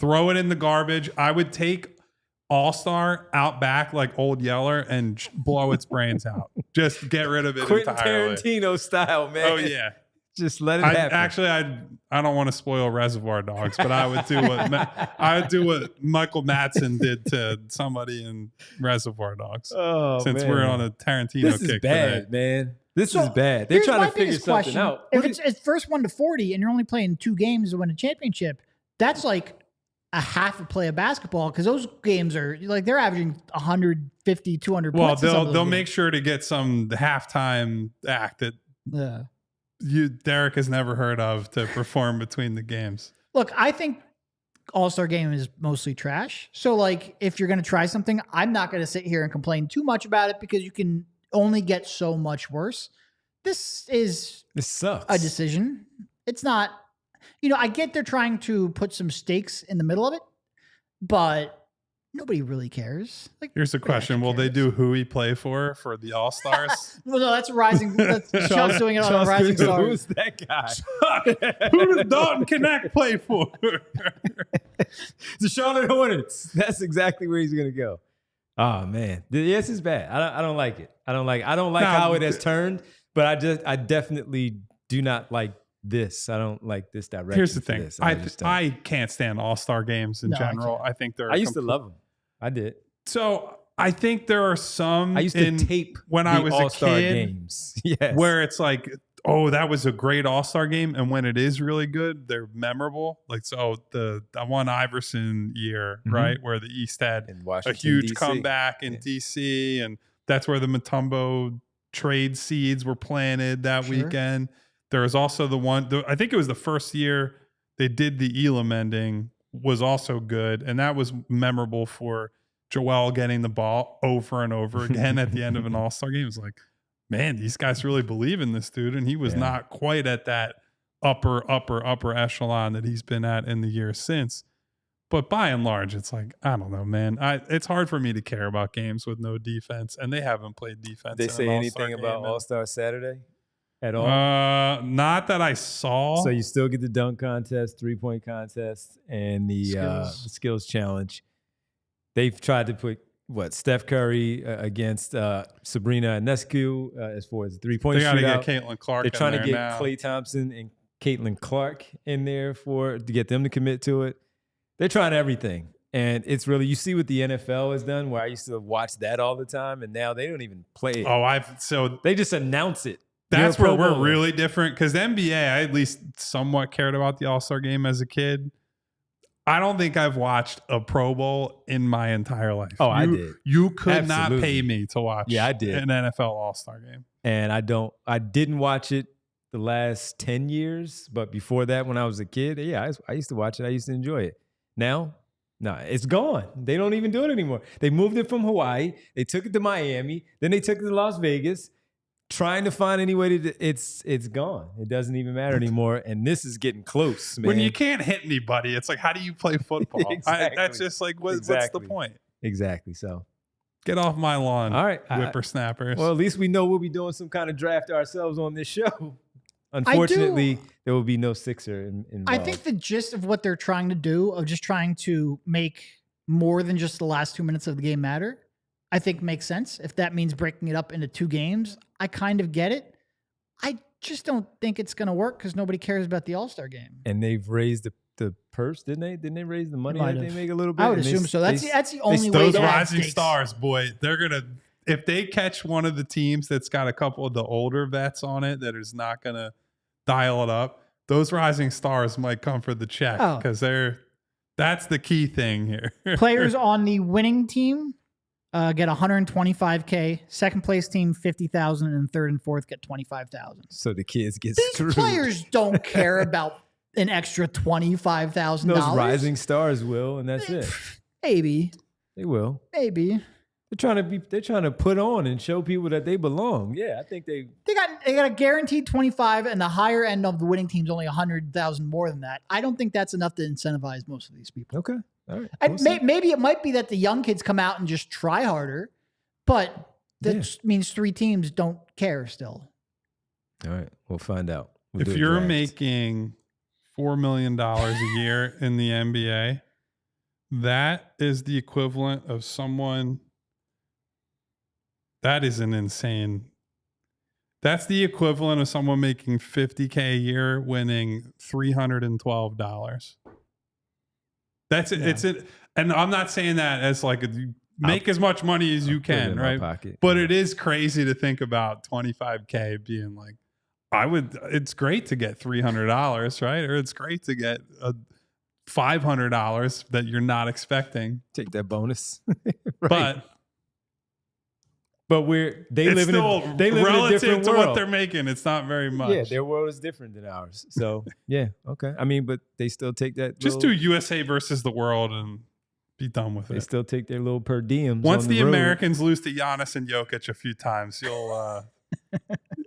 Throw it in the garbage. I would take All-Star out back like Old Yeller and blow its brains out. Just get rid of it Quentin entirely. Tarantino style, man. Oh, yeah. Just let it happen. Actually, I don't want to spoil Reservoir Dogs, but I would do what Michael Madsen did to somebody in Reservoir Dogs. Oh, since man. we're on a Tarantino This kick is bad, today. man. This is bad. They're trying to figure something out. If it's first 1 to 40 and you're only playing 2 games to win a championship, that's like a half a play of basketball because those games are like they're averaging 150, 200 points. Well, they'll make sure to get some halftime act that Derek has never heard of to perform between the games. Look, I think All-Star Game is mostly trash. So, like, if you're going to try something, I'm not going to sit here and complain too much about it because you can only get so much worse. This sucks. A decision. It's not, I get they're trying to put some stakes in the middle of it, but nobody really cares. Like, here's the question: will they do who he play for the All-Stars? Well, no, that's Rising. Chuck's doing it on a Rising Stars. Who's that guy? Chuck, who does Dalton Connect play for? The Charlotte Hornets. That's exactly where he's gonna go. Oh man, this is bad. I don't like it. I don't like how it has turned. But I definitely do not like this. I don't like this direction. Here's the thing: I can't stand All-Star games in general. I think they're. I used to love them. I did. So I think there are some. I used to tape when I was All-Star a kid games. Yes. Where it's like, oh, that was a great All-Star game, and when it is really good, they're memorable. Like the one Iverson year, right, where the East had a huge DC. comeback in DC, and that's where the Mutombo trade seeds were planted that weekend. There was also the one. I think it was the first year they did the Elam ending. Was also good, and that was memorable for Joel getting the ball over and over again at the end of an All-Star game. It was like, man, these guys really believe in this dude, and he was not quite at that upper echelon that he's been at in the years since. But by and large, it's like, I don't know, man. It's hard for me to care about games with no defense, and they haven't played defense. Did they say anything about All-Star Saturday at all? Not that I saw. So you still get the dunk contest, 3-point contest, and the skills challenge. They've tried to put Steph Curry against Sabrina Ionescu as far as the 3-point shootout. They got to get Caitlin Clark. They're trying to get now. Klay Thompson and Caitlin Clark in there to get them to commit to it. They're trying everything. And it's really, you see what the NFL has done, where I used to watch that all the time, and now they don't even play it. They just announce it. That's where we're really different, because the NBA, I at least somewhat cared about the All-Star Game as a kid. I don't think I've watched a Pro Bowl in my entire life. Oh, I did. You could not pay me to watch I did. an NFL All-Star Game. And I didn't watch it the last 10 years, but before that, when I was a kid, I used to watch it. I used to enjoy it. Now, no, it's gone. They don't even do it anymore. They moved it from Hawaii. They took it to Miami. Then they took it to Las Vegas, trying to find any way to. It's gone. It doesn't even matter anymore. And this is getting close, man. When you can't hit anybody, it's like, how do you play football? Exactly. That's just like, what's the point? Exactly. So get off my lawn. All right, whippersnappers. Well, at least we know we'll be doing some kind of draft ourselves on this show. Unfortunately, there will be no Sixer involved. I think the gist of what they're trying to do, of just trying to make more than just the last 2 minutes of the game matter, I think makes sense. If that means breaking it up into 2 games, I kind of get it. I just don't think it's going to work because nobody cares about the All-Star Game. And they've raised the purse, didn't they? Didn't they raise the money that they make a little bit? I would assume so. That's the only way. Those rising stars, boy, they're going to, if they catch one of the teams that's got a couple of the older vets on it that is not going to dial it up, those rising stars might come for the check, because that's the key thing here. Players on the winning team get $125K. Second place team $50,000, and third and fourth get $25,000. So the kids get These screwed. players don't care about an extra $25,000. Those rising stars will, and that's it. Maybe they will. Maybe. They're trying to put on and show people that they belong. Yeah, I think they got a guaranteed 25, and the higher end of the winning team's only 100,000 more than that. I don't think that's enough to incentivize most of these people. Okay, all right. And maybe it might be that the young kids come out and just try harder, but that means 3 teams don't care still. All right, we'll find out. If you're making $4 million a year in the NBA, that is the equivalent of someone. That is an insane. That's the equivalent of someone making $50K a year winning $312. That's it. Yeah. It's it. And I'm not saying that as like make as much money as you can, right? But it is crazy to think about 25K being like, it's great to get $300, right? Or it's great to get $500 that you're not expecting. Take that bonus. Right. But they live in a different world. What they're making, it's not very much. Yeah, their world is different than ours. So yeah, okay. I mean, but they still take that. Just do USA versus the world and be done with it. They still take their little per diems. Once the Americans lose to Giannis and Jokic a few times,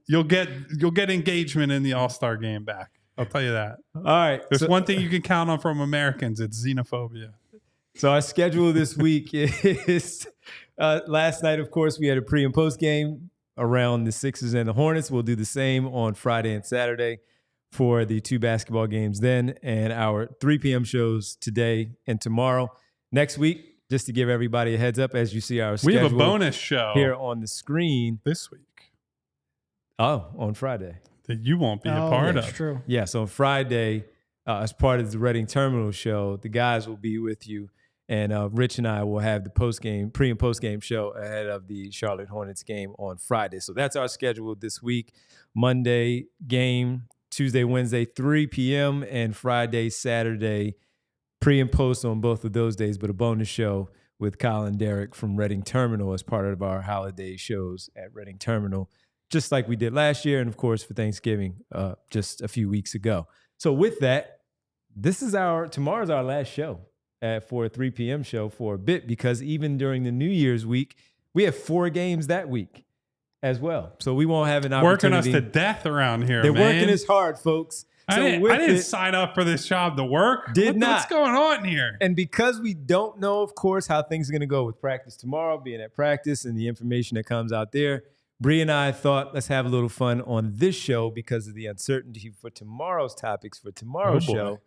you'll get engagement in the All-Star Game back. I'll tell you that. All right. There's one thing you can count on from Americans. It's xenophobia. So our schedule this week is last night, of course, we had a pre and post game around the Sixers and the Hornets. We'll do the same on Friday and Saturday for the 2 basketball games then, and our 3 p.m. shows today and tomorrow. Next week, just to give everybody a heads up, as you see our schedule. We have a bonus show here on the screen. This week. Oh, on Friday. That you won't be a part of. That's true. Yeah, so on Friday, as part of the Reading Terminal show, the guys will be with you. And Rich and I will have the pre and post game show ahead of the Charlotte Hornets game on Friday. So that's our schedule this week. Monday game, Tuesday, Wednesday, 3 p.m. and Friday, Saturday, pre and post on both of those days, but a bonus show with Kyle and Derek from Reading Terminal as part of our holiday shows at Reading Terminal, just like we did last year. And of course, for Thanksgiving, just a few weeks ago. So with that, tomorrow's our last show. For a 3 p.m. show for a bit, because even during the New Year's week, we have 4 games that week as well. So we won't have an opportunity. Working us to death around here, They're man. working us hard, folks. So I didn't sign up for this job to work. What's going on here? And because we don't know, of course, how things are going to go with practice tomorrow, being at practice and the information that comes out there, Bree and I thought, let's have a little fun on this show because of the uncertainty for tomorrow's topics for tomorrow's show.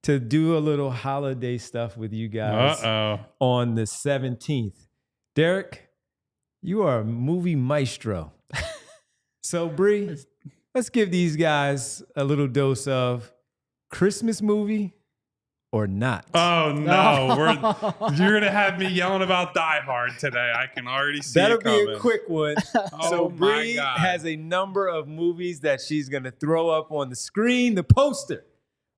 To do a little holiday stuff with you guys on the 17th. Derek, you are a movie maestro. So, Bree, let's give these guys a little dose of Christmas movie or not. Oh no, you're gonna have me yelling about Die Hard today. I can already see That'll it coming. be a quick one. Oh So my Bree God. has a number of movies that she's gonna throw up on the screen, the poster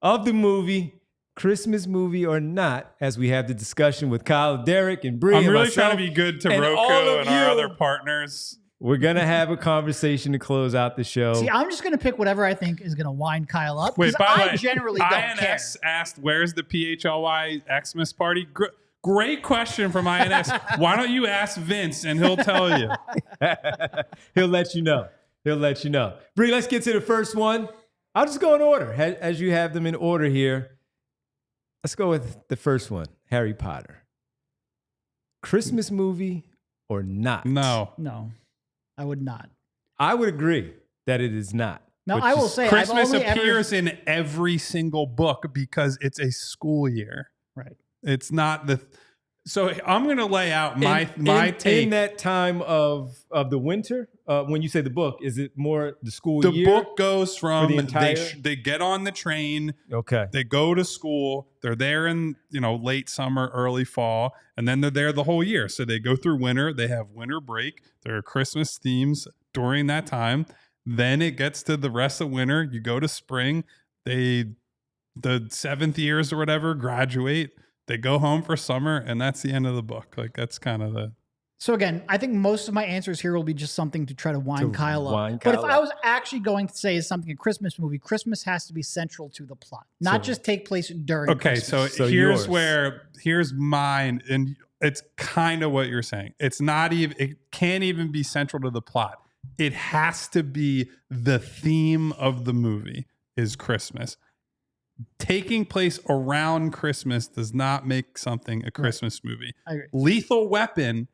of the movie, Christmas movie or not, as we have the discussion with Kyle, Derek, and Bree. I'm and really myself. trying to be good to and all Roku of and our you. other partners. We're gonna have a conversation to close out the show. See, I'm just going to pick whatever I think is going to wind Kyle up. Wait, Because by the I way, generally don't care. INS asked, "Where's the PHLY Xmas party?" Great question from INS. Why don't you ask Vince and he'll tell you? He'll let you know. He'll let you know. Bree, let's get to the first one. I'll just go in order as you have them in order here. Let's go with the first one, Harry Potter. Christmas movie or not? No. No, I would not. I would agree that it is not. Now, Which I will is- say Christmas I've only appears in every single book because it's a school year. Right. It's not the. So I'm going to lay out my take. In that time of the winter, when you say the book, is it more the school The year? book goes from the entire- they get on the train, Okay. they go to school, they're there in late summer, early fall, and then they're there the whole year. So they go through winter, they have winter break, there are Christmas themes during that time. Then it gets to the rest of winter, you go to spring, the 7th years or whatever graduate, they go home for summer, and that's the end of the book. Like that's kind of the. So again, I think most of my answers here will be just something to try to wind Kyle up. wind But if Kyle I up. was actually going to say is something a Christmas movie, Christmas has to be central to the plot, not So- just take place during. Okay, Christmas. so yours. here's mine, and it's kind of what you're saying. It's not even. It can't even be central to the plot. It has to be the theme of the movie is Christmas. Taking place around Christmas does not make something a Christmas movie. I agree. Lethal Weapon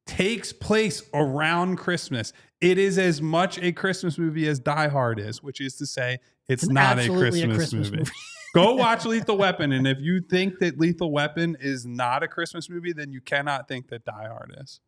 takes place around Christmas. It is as much a Christmas movie as Die Hard is, which is to say, it's not a absolutely Christmas, movie. Go watch Lethal Weapon, and if you think that Lethal Weapon is not a Christmas movie, then you cannot think that Die Hard is.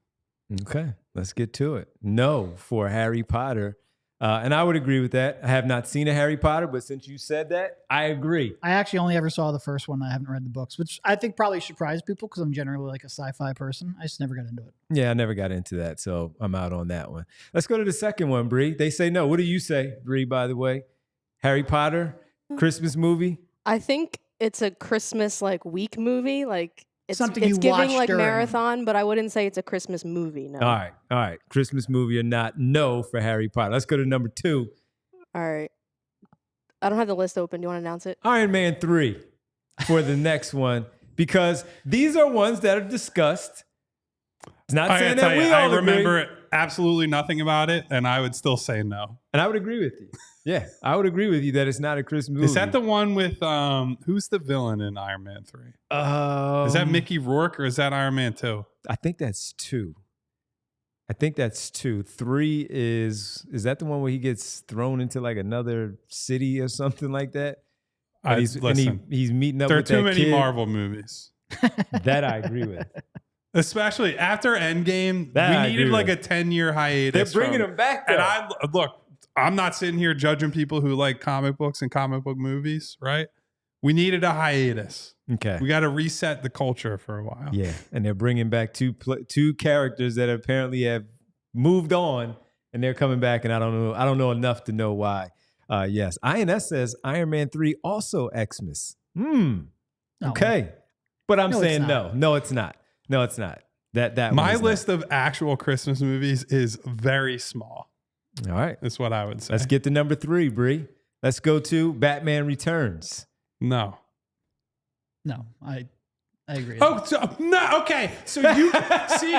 Okay, let's get to it. No for Harry Potter. And I would agree with that. I have not seen a Harry Potter, but since you said that, I agree. I actually only ever saw the first one. I haven't read the books, which I think probably surprised people because I'm generally like a sci-fi person. I just never got into it. Yeah, I never got into that, so I'm out on that one. Let's go to the second one, Bree. They say no. What do you say, Bree, by the way? Harry Potter, Christmas movie? I think it's a Christmas week movie. It's Something it's you giving watch during. marathon, but I wouldn't say it's a Christmas movie. No. All right. Christmas movie or not? No for Harry Potter. Let's go to number 2. All right. I don't have the list open. Do you want to announce it? Iron Man 3 for the next one, because these are ones that are discussed. It's not I saying gotta that tell we you, all I remember agree. absolutely nothing about it, and I would still say no. And I would agree with you. Yeah, I would agree with you that it's not a Christmas movie. Is that the one with who's the villain in Iron Man 3? Is that Mickey Rourke or is that Iron Man 2? I think that's 2. 3 is that the one where he gets thrown into another city or something like that? And he's meeting up There are with too that many kid. Marvel movies. That I agree with. Especially after Endgame, That I we needed agree with. a 10-year hiatus. They're bringing them back, though. And I'm not sitting here judging people who like comic books and comic book movies, right? We needed a hiatus. Okay. We got to reset the culture for a while. Yeah, and they're bringing back two characters that apparently have moved on, and they're coming back, and I don't know enough to know why. Yes, INS says Iron Man 3 also Xmas. No. Okay, but I'm No, it's saying not. no, it's not. No, it's not. That My one is list of actual Christmas movies is very small. not. All right, That's what I would say. let's get to number 3, Bree. Let's go to Batman Returns. No. No, I agree. Oh, no. Okay. So you see,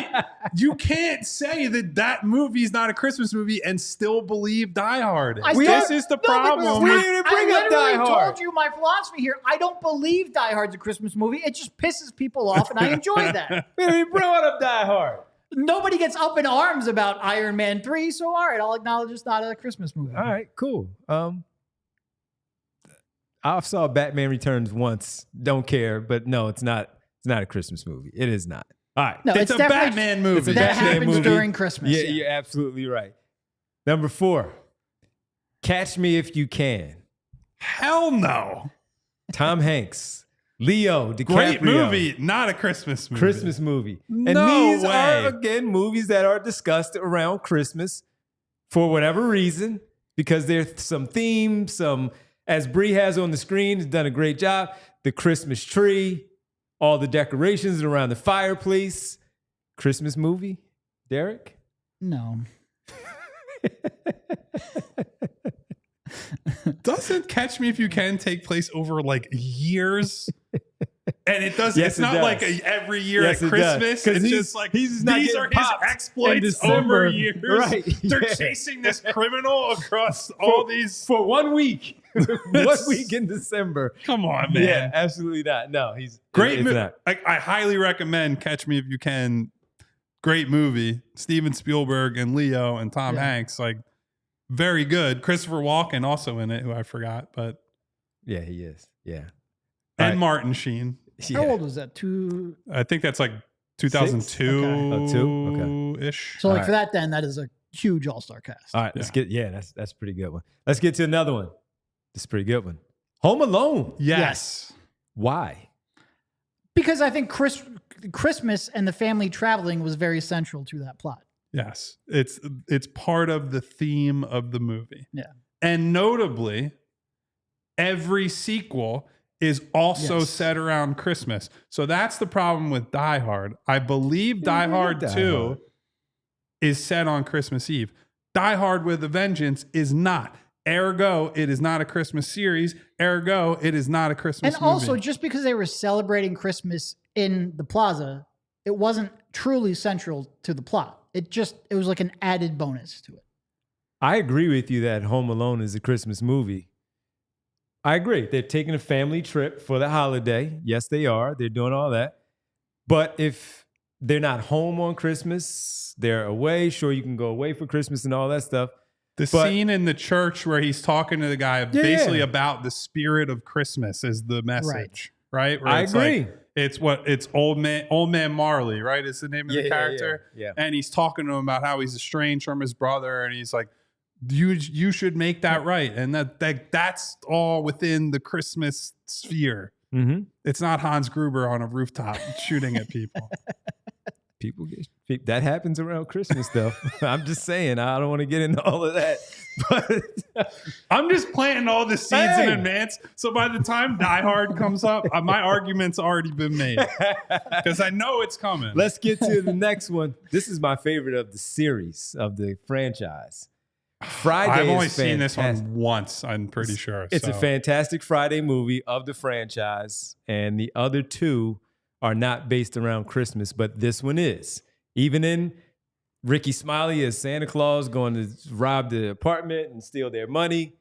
you can't say that movie is not a Christmas movie and still believe Die Hard. This is the problem. we didn't bring up Die I Hard. told you my philosophy here. I don't believe Die Hard's a Christmas movie. It just pisses people off, and I enjoy that. We brought up Die Hard. Nobody gets up in arms about Iron Man 3, so all right, I'll acknowledge it's not a Christmas movie. All right, cool. I saw Batman Returns once. Don't care, but no, it's not. It's not a Christmas movie. It is not. All right. No, It's a definitely- Batman movie. It's a That Batman happens movie. during Christmas. Yeah, you're absolutely right. Number 4, Catch Me If You Can. Hell no. Tom Hanks. Leo DiCaprio. Great movie, not a Christmas movie. Christmas movie. And No these way. are, again, movies that are discussed around Christmas for whatever reason, because there's some theme, as Bree has on the screen, has done a great job. The Christmas tree, all the decorations around the fireplace. Christmas movie, Derek? No. Doesn't Catch Me If You Can take place over like years? And it does. Yes, it's it not does. like every year Yes, at it does. Christmas. 'Cause It's he's- just like he's not these getting are his popped in exploits December. over years. Right, They're yeah. chasing this criminal across all these. For 1 week. 1 week in December. Come on, man. Yeah, absolutely not. No, he's Great it's movie. not. I highly recommend Catch Me If You Can. Great movie. Steven Spielberg and Leo and Tom Hanks. Like, very good. Christopher Walken also in it, who I forgot, but. Yeah, he is. Yeah. And Right. Martin Sheen. Yeah. How old was that? I think that's like 2002 Oh, two? Okay. ish. So like All for that, then that is a huge all-star cast. All right, let's get that's a pretty good one. Let's get to another one. This is a pretty good one. Home Alone. Yes. Why? Because I think Christmas and the family traveling was very central to that plot. Yes. It's part of the theme of the movie. Yeah. And notably, every sequel is also Yes. set around Christmas. So that's the problem with Die Hard. I believe Die Hard Die 2 Hard. is set on Christmas Eve. Die Hard with a Vengeance is not. Ergo, it is not a Christmas series. Ergo, it is not a Christmas And movie. also, just because they were celebrating Christmas in the plaza, it wasn't truly central to the plot. It was like an added bonus to it. I agree with you that Home Alone is a Christmas movie. I agree. They're taking a family trip for the holiday. Yes, they are. They're doing all that. But if they're not home on Christmas, they're away. Sure, you can go away for Christmas and all that stuff. The scene in the church where he's talking to the guy basically about the spirit of Christmas is the message, right? Where I it's agree. Like, it's old man Marley, right? Is the name of the character. Yeah. And he's talking to him about how he's estranged from his brother, and he's like, you should make that right. And that's all within the Christmas sphere. Mm-hmm. It's not Hans Gruber on a rooftop shooting at people. That happens around Christmas, though. I'm just saying. I don't want to get into all of that. But I'm just planting all the seeds in Hey. advance. So by the time Die Hard comes up, my argument's already been made because I know it's coming. let's get to the next one. This is my favorite of the series, of the franchise. Friday I've only is seen this fantastic. one once, I'm pretty sure. It's a so. fantastic Friday movie of the franchise, and the other two are not based around Christmas, but this one is. Even in Ricky Smiley as Santa Claus going to rob the apartment and steal their money.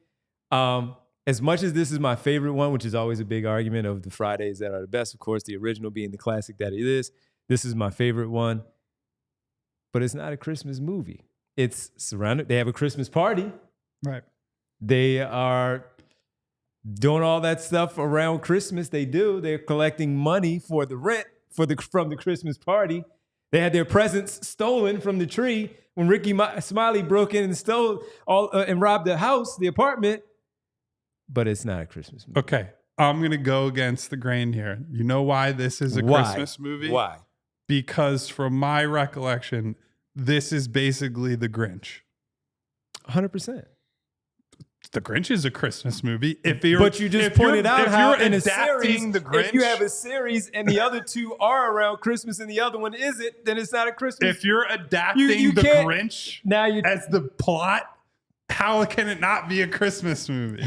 As much as this is my favorite one, which is always a big argument of the Fridays that are the best, of course, the original being the classic that it is. This is my favorite one, but it's not a Christmas movie. It's surrounded. They have a Christmas party. Right. They are doing all that stuff around Christmas. They're collecting money for the rent from the Christmas party. They had their presents stolen from the tree when Ricky Smiley broke in and stole and robbed the house, the apartment. But it's not a Christmas movie. Okay, I'm going to go against the grain here. You know why this is a Why? Christmas movie? Why? Because from my recollection, this is basically The Grinch. 100%. The Grinch is a Christmas movie. But you just pointed out how in a series, The Grinch, if you have a series and the other two are around Christmas and the other one isn't, then it's not a Christmas. if you're adapting You The can't- Grinch now you as the plot, how can it not be a Christmas movie?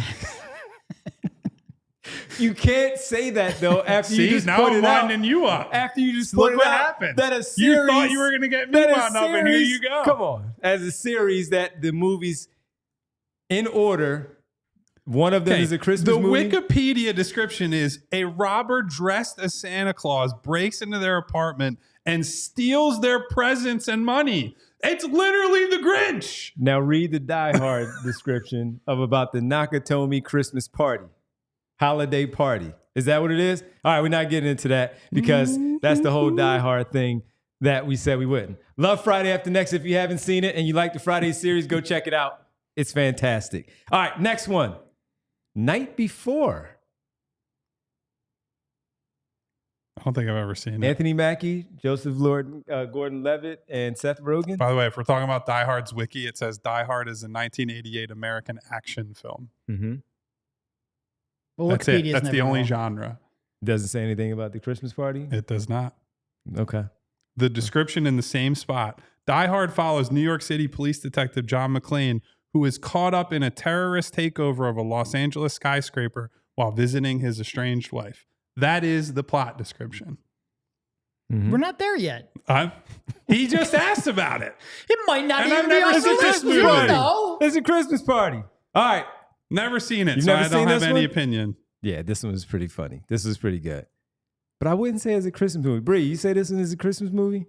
You can't say that though. After you See, just now pointed I'm out, winding you up. after you just Look pointed what out happened. that a series, You thought you were going to get me that a wound up, and here series- you go. Come on, as a series that the movies in order, one of them Okay, is a Christmas the movie. Wikipedia description is a robber dressed as Santa Claus breaks into their apartment and steals their presents and money. It's literally The Grinch. Now read the Die Hard description of about the Nakatomi Christmas party, holiday party. Is that what it is? All right, we're not getting into that because that's the whole Die Hard thing that we said we wouldn't. Love Friday After Next. If you haven't seen it and you like the Friday series, go check it out. It's fantastic. All right, next one. Night Before. I don't think I've ever seen it. Anthony Mackie, Joseph Gordon-Levitt, and Seth Rogen. By the way, if we're talking about Die Hard's wiki, it says Die Hard is a 1988 American action film. Mm-hmm. Well, That's it. Wikipedia's That's the never only wrong. genre. Doesn't say anything about the Christmas party? It does not. Okay. The description in the same spot. Die Hard follows New York City police detective John McClane, who is caught up in a terrorist takeover of a Los Angeles skyscraper while visiting his estranged wife. That is the plot description. Mm-hmm. We're not there yet. He just asked about it. It might not And even I've be never on seen the this list. movie. You don't know. It's a Christmas party. All right. Never seen it, You've so never I don't seen have this any one? opinion. Yeah, this one was pretty funny. This was pretty good. But I wouldn't say it's a Christmas movie. Bree, you say this one is a Christmas movie?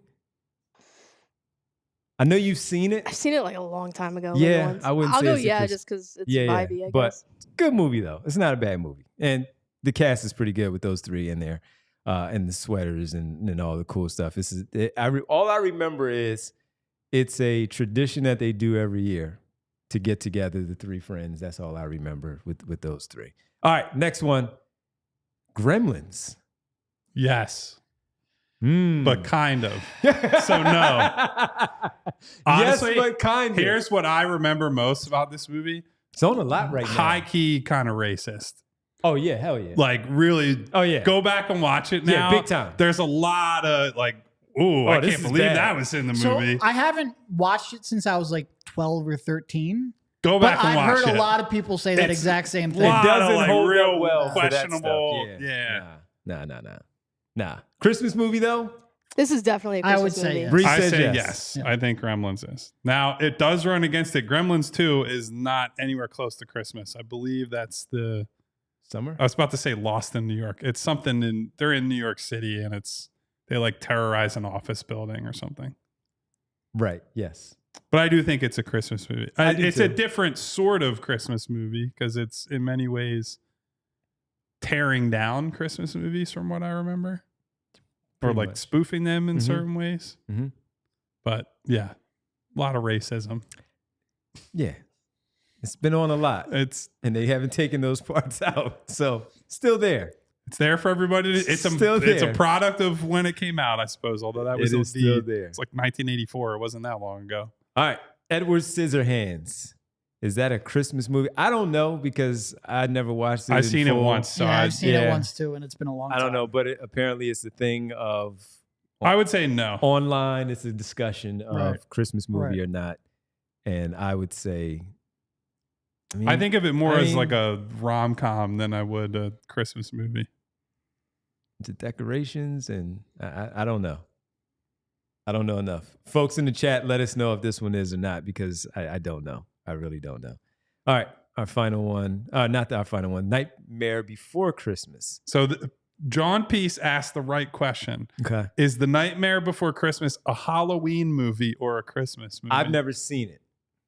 I know you've seen it. I've seen it like a long time ago. Yeah, once. I wouldn't I'll say go it's a yeah, Christmas- just because it's Yeah, vibey, I but guess. good movie though. It's not a bad movie, and the cast is pretty good with those three in there, and the sweaters and all the cool stuff. All I remember is it's a tradition that they do every year to get together, the three friends. That's all I remember with those three. All right, next one, Gremlins. Yes, Mm. but kind of. So no. Honestly, yes, but kind of. Here's what I remember most about this movie. It's on a lot right now. High key kind of racist. Oh yeah, hell yeah. Like really Oh yeah. go back and watch it Yeah, now. big time. There's a lot of like, ooh, I this can't is believe bad. that was in the So movie. I haven't watched it since I was like 12 or 13. Go But back and I've watch heard it. a lot of people say that It's exact same a thing. lot doesn't of like hold up real well for that questionable. stuff. Yeah. Nah. Christmas movie though? This is definitely a I Christmas would say movie. yes. Bree I says say yes. yes. Yeah. I think Gremlins is. Now, it does run against it. Gremlins 2 is not anywhere close to Christmas. I believe that's the Summer? I was about to say Lost in New York. It's something they're in New York City and they like terrorize an office building or something. Right, yes. But I do think it's a Christmas movie. I do It's too. a different sort of Christmas movie because it's in many ways tearing down Christmas movies from what I remember. Or Pretty like much. spoofing them in Mhm. certain ways. Mhm. But yeah, a lot of racism. Yeah. It's been on a lot. It's And they haven't taken those parts out. So still there. there for everybody. It's Still a there. product of when it came out, I suppose. Although that was It is still there. It's like 1984. It wasn't that long ago. All right. Edward Scissorhands. Is that a Christmas movie? I don't know because I never watched it. I've in seen it full. once, so Yeah, I've seen it yeah. once too, and it's been a long time. I don't know, but apparently it's a thing of I would say no. online. It's a discussion of Right. Christmas movie Right. or not. And I would say, I think of it more I as mean- like a rom-com than I would a Christmas movie. the decorations and I don't know. I don't know enough. Folks in the chat, let us know if this one is or not because I don't know. I really don't know. All right, our final one. Not our final one. Nightmare Before Christmas. So John Peace asked the right question. Okay. Is The Nightmare Before Christmas a Halloween movie or a Christmas movie? I've never seen it.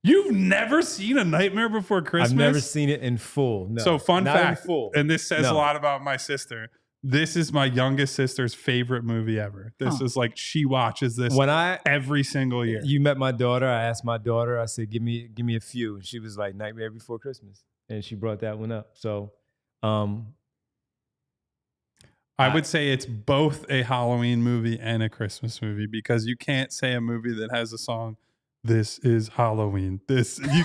You've never seen A Nightmare Before Christmas? I've never seen it in full. No. So fun Not in fact, full. and this says No. a lot about my sister. This is my youngest sister's favorite movie ever. This is like she watches this When every single year. you met my daughter, I asked my daughter, I said, give me a few. And she was like, Nightmare Before Christmas. And she brought that one up. So I would say it's both a Halloween movie and a Christmas movie because you can't say a movie that has a song, "This is Halloween." You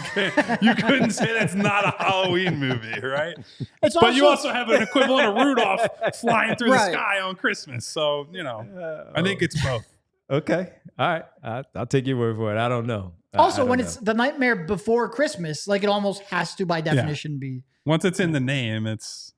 couldn't say that's not a Halloween movie, right? It's But you also have an equivalent of Rudolph flying through Right. the sky on Christmas. So, I think it's both. Okay. All right. I'll take your word for it. I don't know. I Also, don't when know. it's the Nightmare Before Christmas, like it almost has to by definition be. Once it's in the name, it's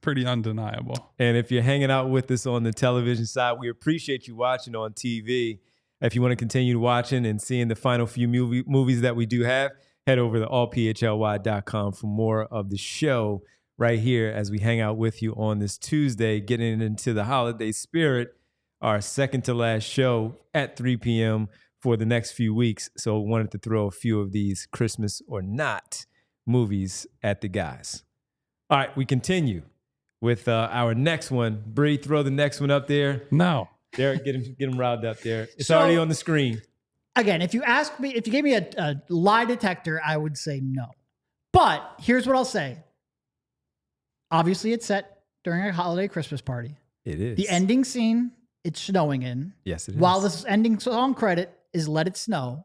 pretty undeniable. And if you're hanging out with us on the television side, we appreciate you watching on TV. If you want to continue watching and seeing the final few movies that we do have, head over to allphly.com for more of the show right here as we hang out with you on this Tuesday, getting into the holiday spirit, our second to last show at 3 p.m. for the next few weeks. So wanted to throw a few of these Christmas or not movies at the guys. All right, we continue with our next one. Bree, throw the next one up there. No. Derek, get him riled up there. It's So- already on the screen. Again, if you gave me a lie detector, I would say no. But here's what I'll say. Obviously, it's set during a holiday Christmas party. It is. The ending scene, it's snowing in. Yes, it is. While this ending song credit is Let It Snow.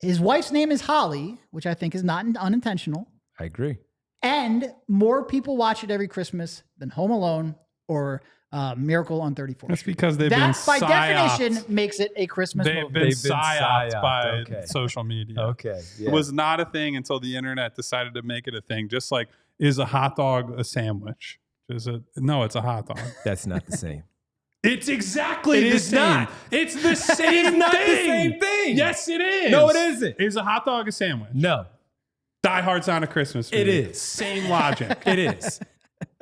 His wife's name is Holly, which I think is not unintentional. I agree. And more people watch it every Christmas than Home Alone or Miracle on 34th That's Street. because they've been That, by psyoped. definition, makes it a Christmas They've movie. been psyoped by Okay. social media. Okay. Yeah. It was not a thing until the internet decided to make it a thing. Just like, is a hot dog a sandwich? No, it's a hot dog. That's not the same. It's exactly It the is same. not. It's the same It's not the thing. same thing. Yes, it is. No, it isn't. Is a hot dog a sandwich? No, Die Hard's not a Christmas movie. it is. Same logic. It is.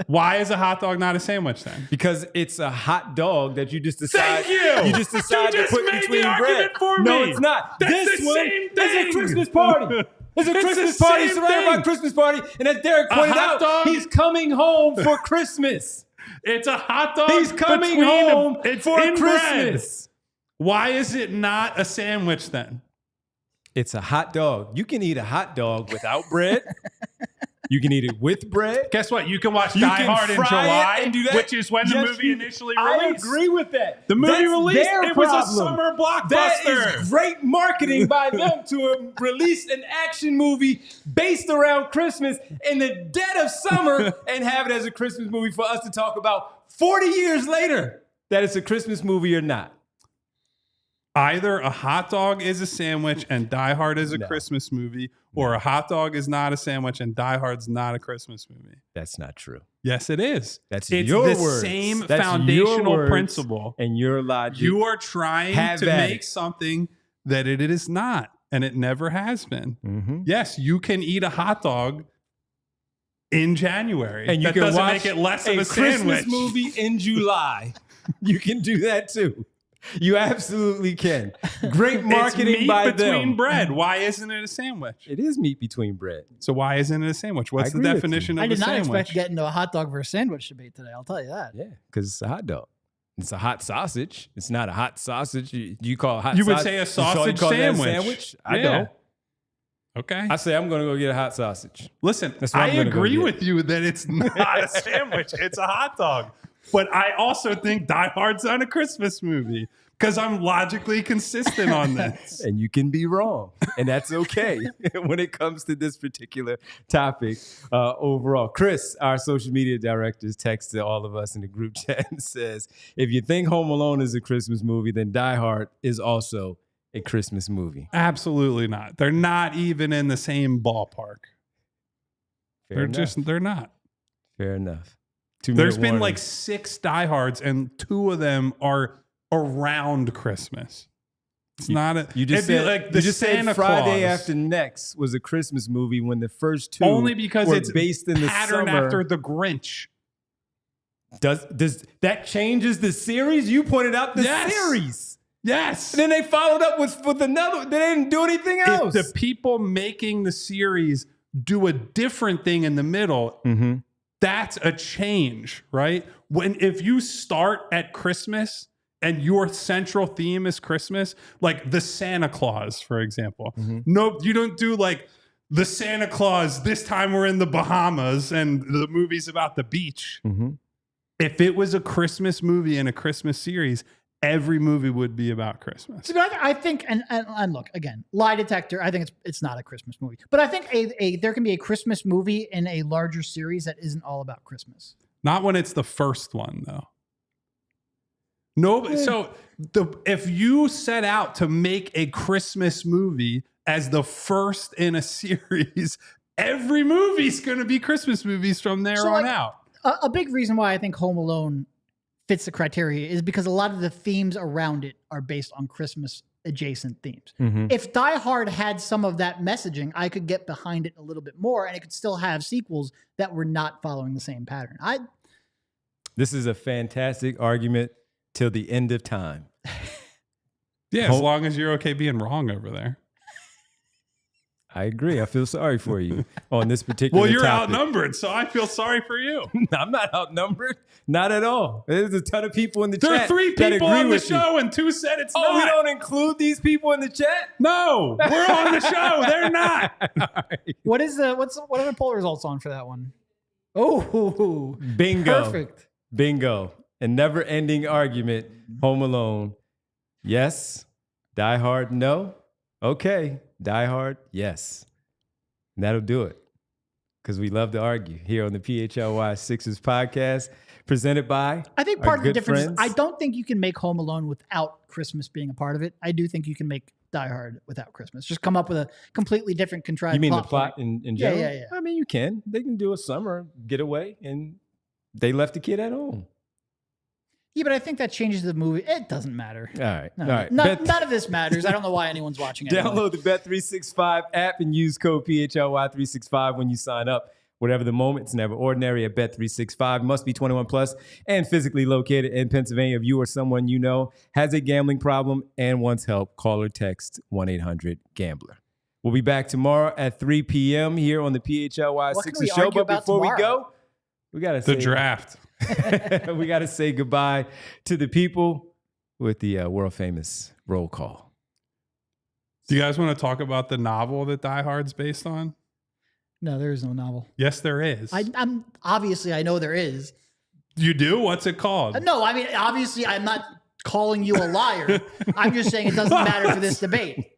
Why is a hot dog not a sandwich then? Because it's a hot dog that you just decide. Thank you. You just decide You just to put made the between bread. argument for No, me. it's not. That's this the one same is thing. a Christmas party. It's a It's Christmas the party same surrounded by thing. a Christmas party, and as Derek A pointed hot out, dog- he's coming home for Christmas. It's a hot dog. He's coming between home it's for in Christmas. bread. Why is it not a sandwich then? It's a hot dog. You can eat a hot dog without bread. You can eat it with bread. Guess what? You can watch You Die can Hard in fry it July, and do that. which is when the Yes, movie you- initially I released. agree with that. The movie That's released, their it was a problem. summer blockbuster. That is great marketing by them to release an action movie based around Christmas in the dead of summer and have it as a Christmas movie for us to talk about 40 years later that it's a Christmas movie or not. Either a hot dog is a sandwich and Die Hard is a No. Christmas movie, or a hot dog is not a sandwich and Die Hard's not a Christmas movie. That's not true. Yes, it is. That's it's your the words. same That's your foundational words principle. and your logic. You are trying Have to at make it. something that it is not, and it never has been. Mhm. Yes, you can eat a hot dog in January, And you that can doesn't watch make it less of a Christmas sandwich. movie in July. You can do that too. You absolutely can. Great It's marketing meat by between them. bread. Why isn't it a sandwich? It is meat between bread. So why isn't it a sandwich? What's the agree with definition I of a did not sandwich? expect to get into a hot dog versus sandwich debate today. I'll tell you that. Yeah, because it's a hot dog. It's a hot sausage. It's not a hot sausage. You call it hot You would sausage. say a You sausage call that a sandwich. sandwich? I Yeah. don't. Okay. I say I'm going to go get a hot sausage. Listen, That's what I I'm gonna go agree get. with you that it's not a sandwich. It's a hot dog. But I also think Die Hard's not a Christmas movie because I'm logically consistent on this. And you can be wrong. And that's okay when it comes to this particular topic overall. Chris, our social media director, texted all of us in the group chat and says, if you think Home Alone is a Christmas movie, then Die Hard is also a Christmas movie. Absolutely not. They're not even in the same ballpark. Fair enough. They're not. Fair enough. There's been like 6 Die Hards, and 2 of them are around Christmas. It's not a. You just it'd said, be like the you just Santa said Friday Claus. After Next was a Christmas movie when the first 2 Only because were it's based in the pattern summer. after the Grinch. Does that changes the series? You pointed out the Yes. series. Yes. And then they followed up with another. They didn't do anything else. If the people making the series do a different thing in the middle, Mm-hmm. that's a change, right? If you start at Christmas and your central theme is Christmas, like the Santa Claus, for example. Mhm. No, you don't do like the Santa Claus, this time we're in the Bahamas and the movie's about the beach. Mm-hmm. If it was a Christmas movie and a Christmas series, every movie would be about Christmas. So I think, and look, again, lie detector, I think it's not a Christmas movie. But I think there can be a Christmas movie in a larger series that isn't all about Christmas. Not when it's the first one, though. No, so if you set out to make a Christmas movie as the first in a series, every movie's going to be Christmas movies from there So, on like, out. A big reason why I think Home Alone fits the criteria is because a lot of the themes around it are based on Christmas adjacent themes. Mm-hmm. If Die Hard had some of that messaging, I could get behind it a little bit more, and it could still have sequels that were not following the same pattern. This is a fantastic argument till the end of time. Yeah, as long as you're okay being wrong over there. I agree. I feel sorry for you on this particular Well, you're topic. outnumbered, so I feel sorry for you. I'm not outnumbered. Not at all. There's a ton of people in the There are chat 3 that people agree on the with you. show, and 2 said it's Oh, not. we don't include these people in the chat? No, we're on the show. They're not. What are the poll results on for that one? Oh, Bingo. perfect. Bingo. A never-ending argument. Home Alone. Yes. Die Hard, no. Okay. Die Hard, yes. And that'll do it. Because we love to argue here on the PHLY Sixers podcast, presented by I think our part of the good difference is friends. I don't think you can make Home Alone without Christmas being a part of it. I do think you can make Die Hard without Christmas. Just come up with a completely different contrived You mean the plot plot point. in Yeah, general? yeah. I mean, you can. They can do a summer getaway, and they left the kid at home. Yeah, but I think that changes the movie. It doesn't matter. All right. No, All right. none of this matters. I don't know why anyone's watching it. Download the Bet365 app and use code PHLY365 when you sign up. Whatever the moment, it's never ordinary at Bet365. Must be 21 plus and physically located in Pennsylvania. If you or someone you know has a gambling problem and wants help, call or text 1-800-GAMBLER. We'll be back tomorrow at 3 p.m. here on the PHLY What can Sixers we show. argue But about before we tomorrow? go, we got to The say draft. we got to say goodbye to the people with the world famous roll call. Do you guys want to talk about the novel that Die Hard's based on? No, there is no novel. Yes, there is. I'm obviously I know there is. You do? What's it called? No, I mean obviously I'm not calling you a liar. I'm just saying it doesn't matter for this debate.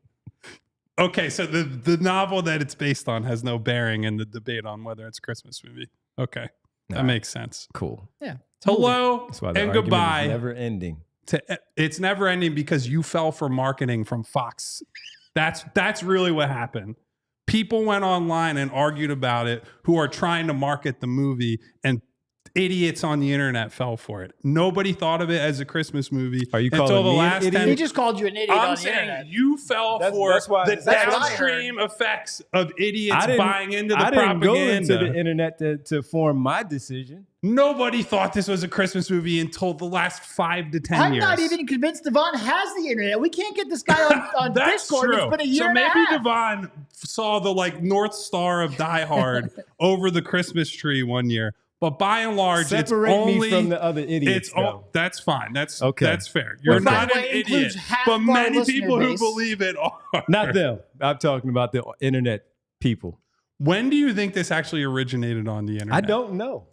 Okay, so the novel that it's based on has no bearing in the debate on whether it's a Christmas movie. Okay, that makes sense. Cool. Yeah. Hello That's why the and argument goodbye. is never ending. It's never ending because you fell for marketing from Fox. That's really what happened. People went online and argued about it who are trying to market the movie, and idiots on the internet fell for it. Nobody thought of it as a Christmas movie. Are you until calling the me an last idiot? 10 He just called you an idiot I'm on the saying internet. you fell for That's why- the that's what I downstream effects of idiots I didn't- buying into the I didn't go propaganda. into the internet to form my decision. Nobody thought this was a Christmas movie until the last 5 to 10 I'm years. not even convinced Devon has the internet. We can't get this guy on That's Discord. true. It's been a year so and a maybe half. Devon saw the North Star of Die Hard over the Christmas tree one year. But by and large, Separate it's only me from the other idiots. though. That's fine. That's Okay. That's fair. You're Which, by not the an way, includes idiot, half but of our many listener people who base. believe it are. Not them. I'm talking about the internet people. When do you think this actually originated on the internet? I don't know.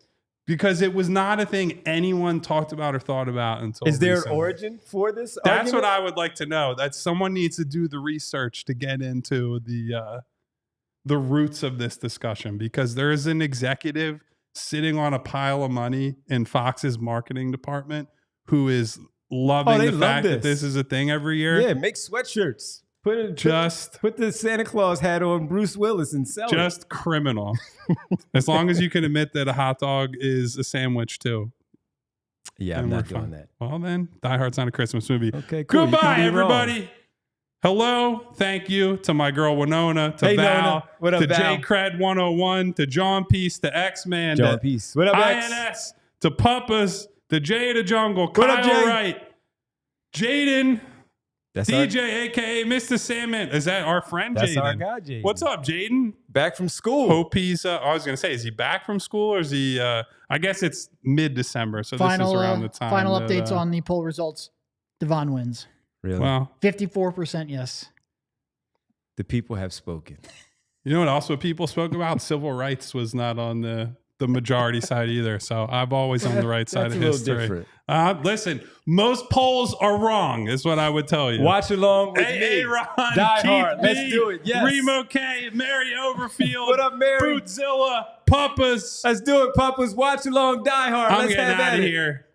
Because it was not a thing anyone talked about or thought about until Is there an recently. origin for this? That's argument? what I would like to know. That someone needs to do the research to get into the roots of this discussion, because there is an executive sitting on a pile of money in Fox's marketing department who is loving they the love fact that this. this is a thing every year. Yeah, make sweatshirts. Put the Santa Claus hat on Bruce Willis and sell it. Just criminal. As long as you can admit that a hot dog is a sandwich too. Yeah, I'm then not we're doing fine. that. Well then, Die Hard's not a Christmas movie. Okay, cool. You Goodbye, can be wrong. everybody. Hello, thank you to my girl Winona, to Hey, Val, Nona. What up, to Val? J-Cred 101, to John Peace, to X-Man, John to Peace. What up, X? INS, to Puppas, to Jay the Jungle, What up, Kyle Jay? Wright, Jaden, That's DJ, aka Mr. Sandman. Is that our friend That's our Jaden? guy, Jaden. What's up, Jaden? Back from school. Hope he's, I was going to say, is he back from school or is he, I guess it's mid-December, so this is around the time. Final that, updates on the poll results. Devon wins. Really? Well, 54% yes. The people have spoken. you know what else what people spoke about? Civil rights was not on the majority side either. So I'm always on the right side That's of a little history. different. Listen, most polls are wrong, is what I would tell you. Watch along with Hey, me. Ron, Die Keith Hard. B, Let's do it. Yes. Remo K, Mary Overfield. What up, Mary? Bootzilla, Puppas. Let's do it, Papas. Watch along, Die Hard. I'm Let's getting have out at of it. here.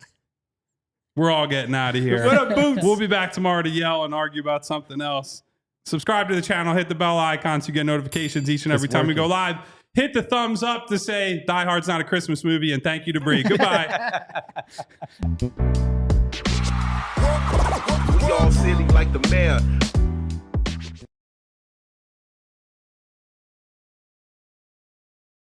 We're all getting out of here. What up, Boots? We'll be back tomorrow to yell and argue about something else. Subscribe to the channel. Hit the bell icon so you get notifications each and every It's time we go working. live. Hit the thumbs up to say Die Hard's not a Christmas movie, and thank you to Bree. Goodbye. We all silly like the mayor.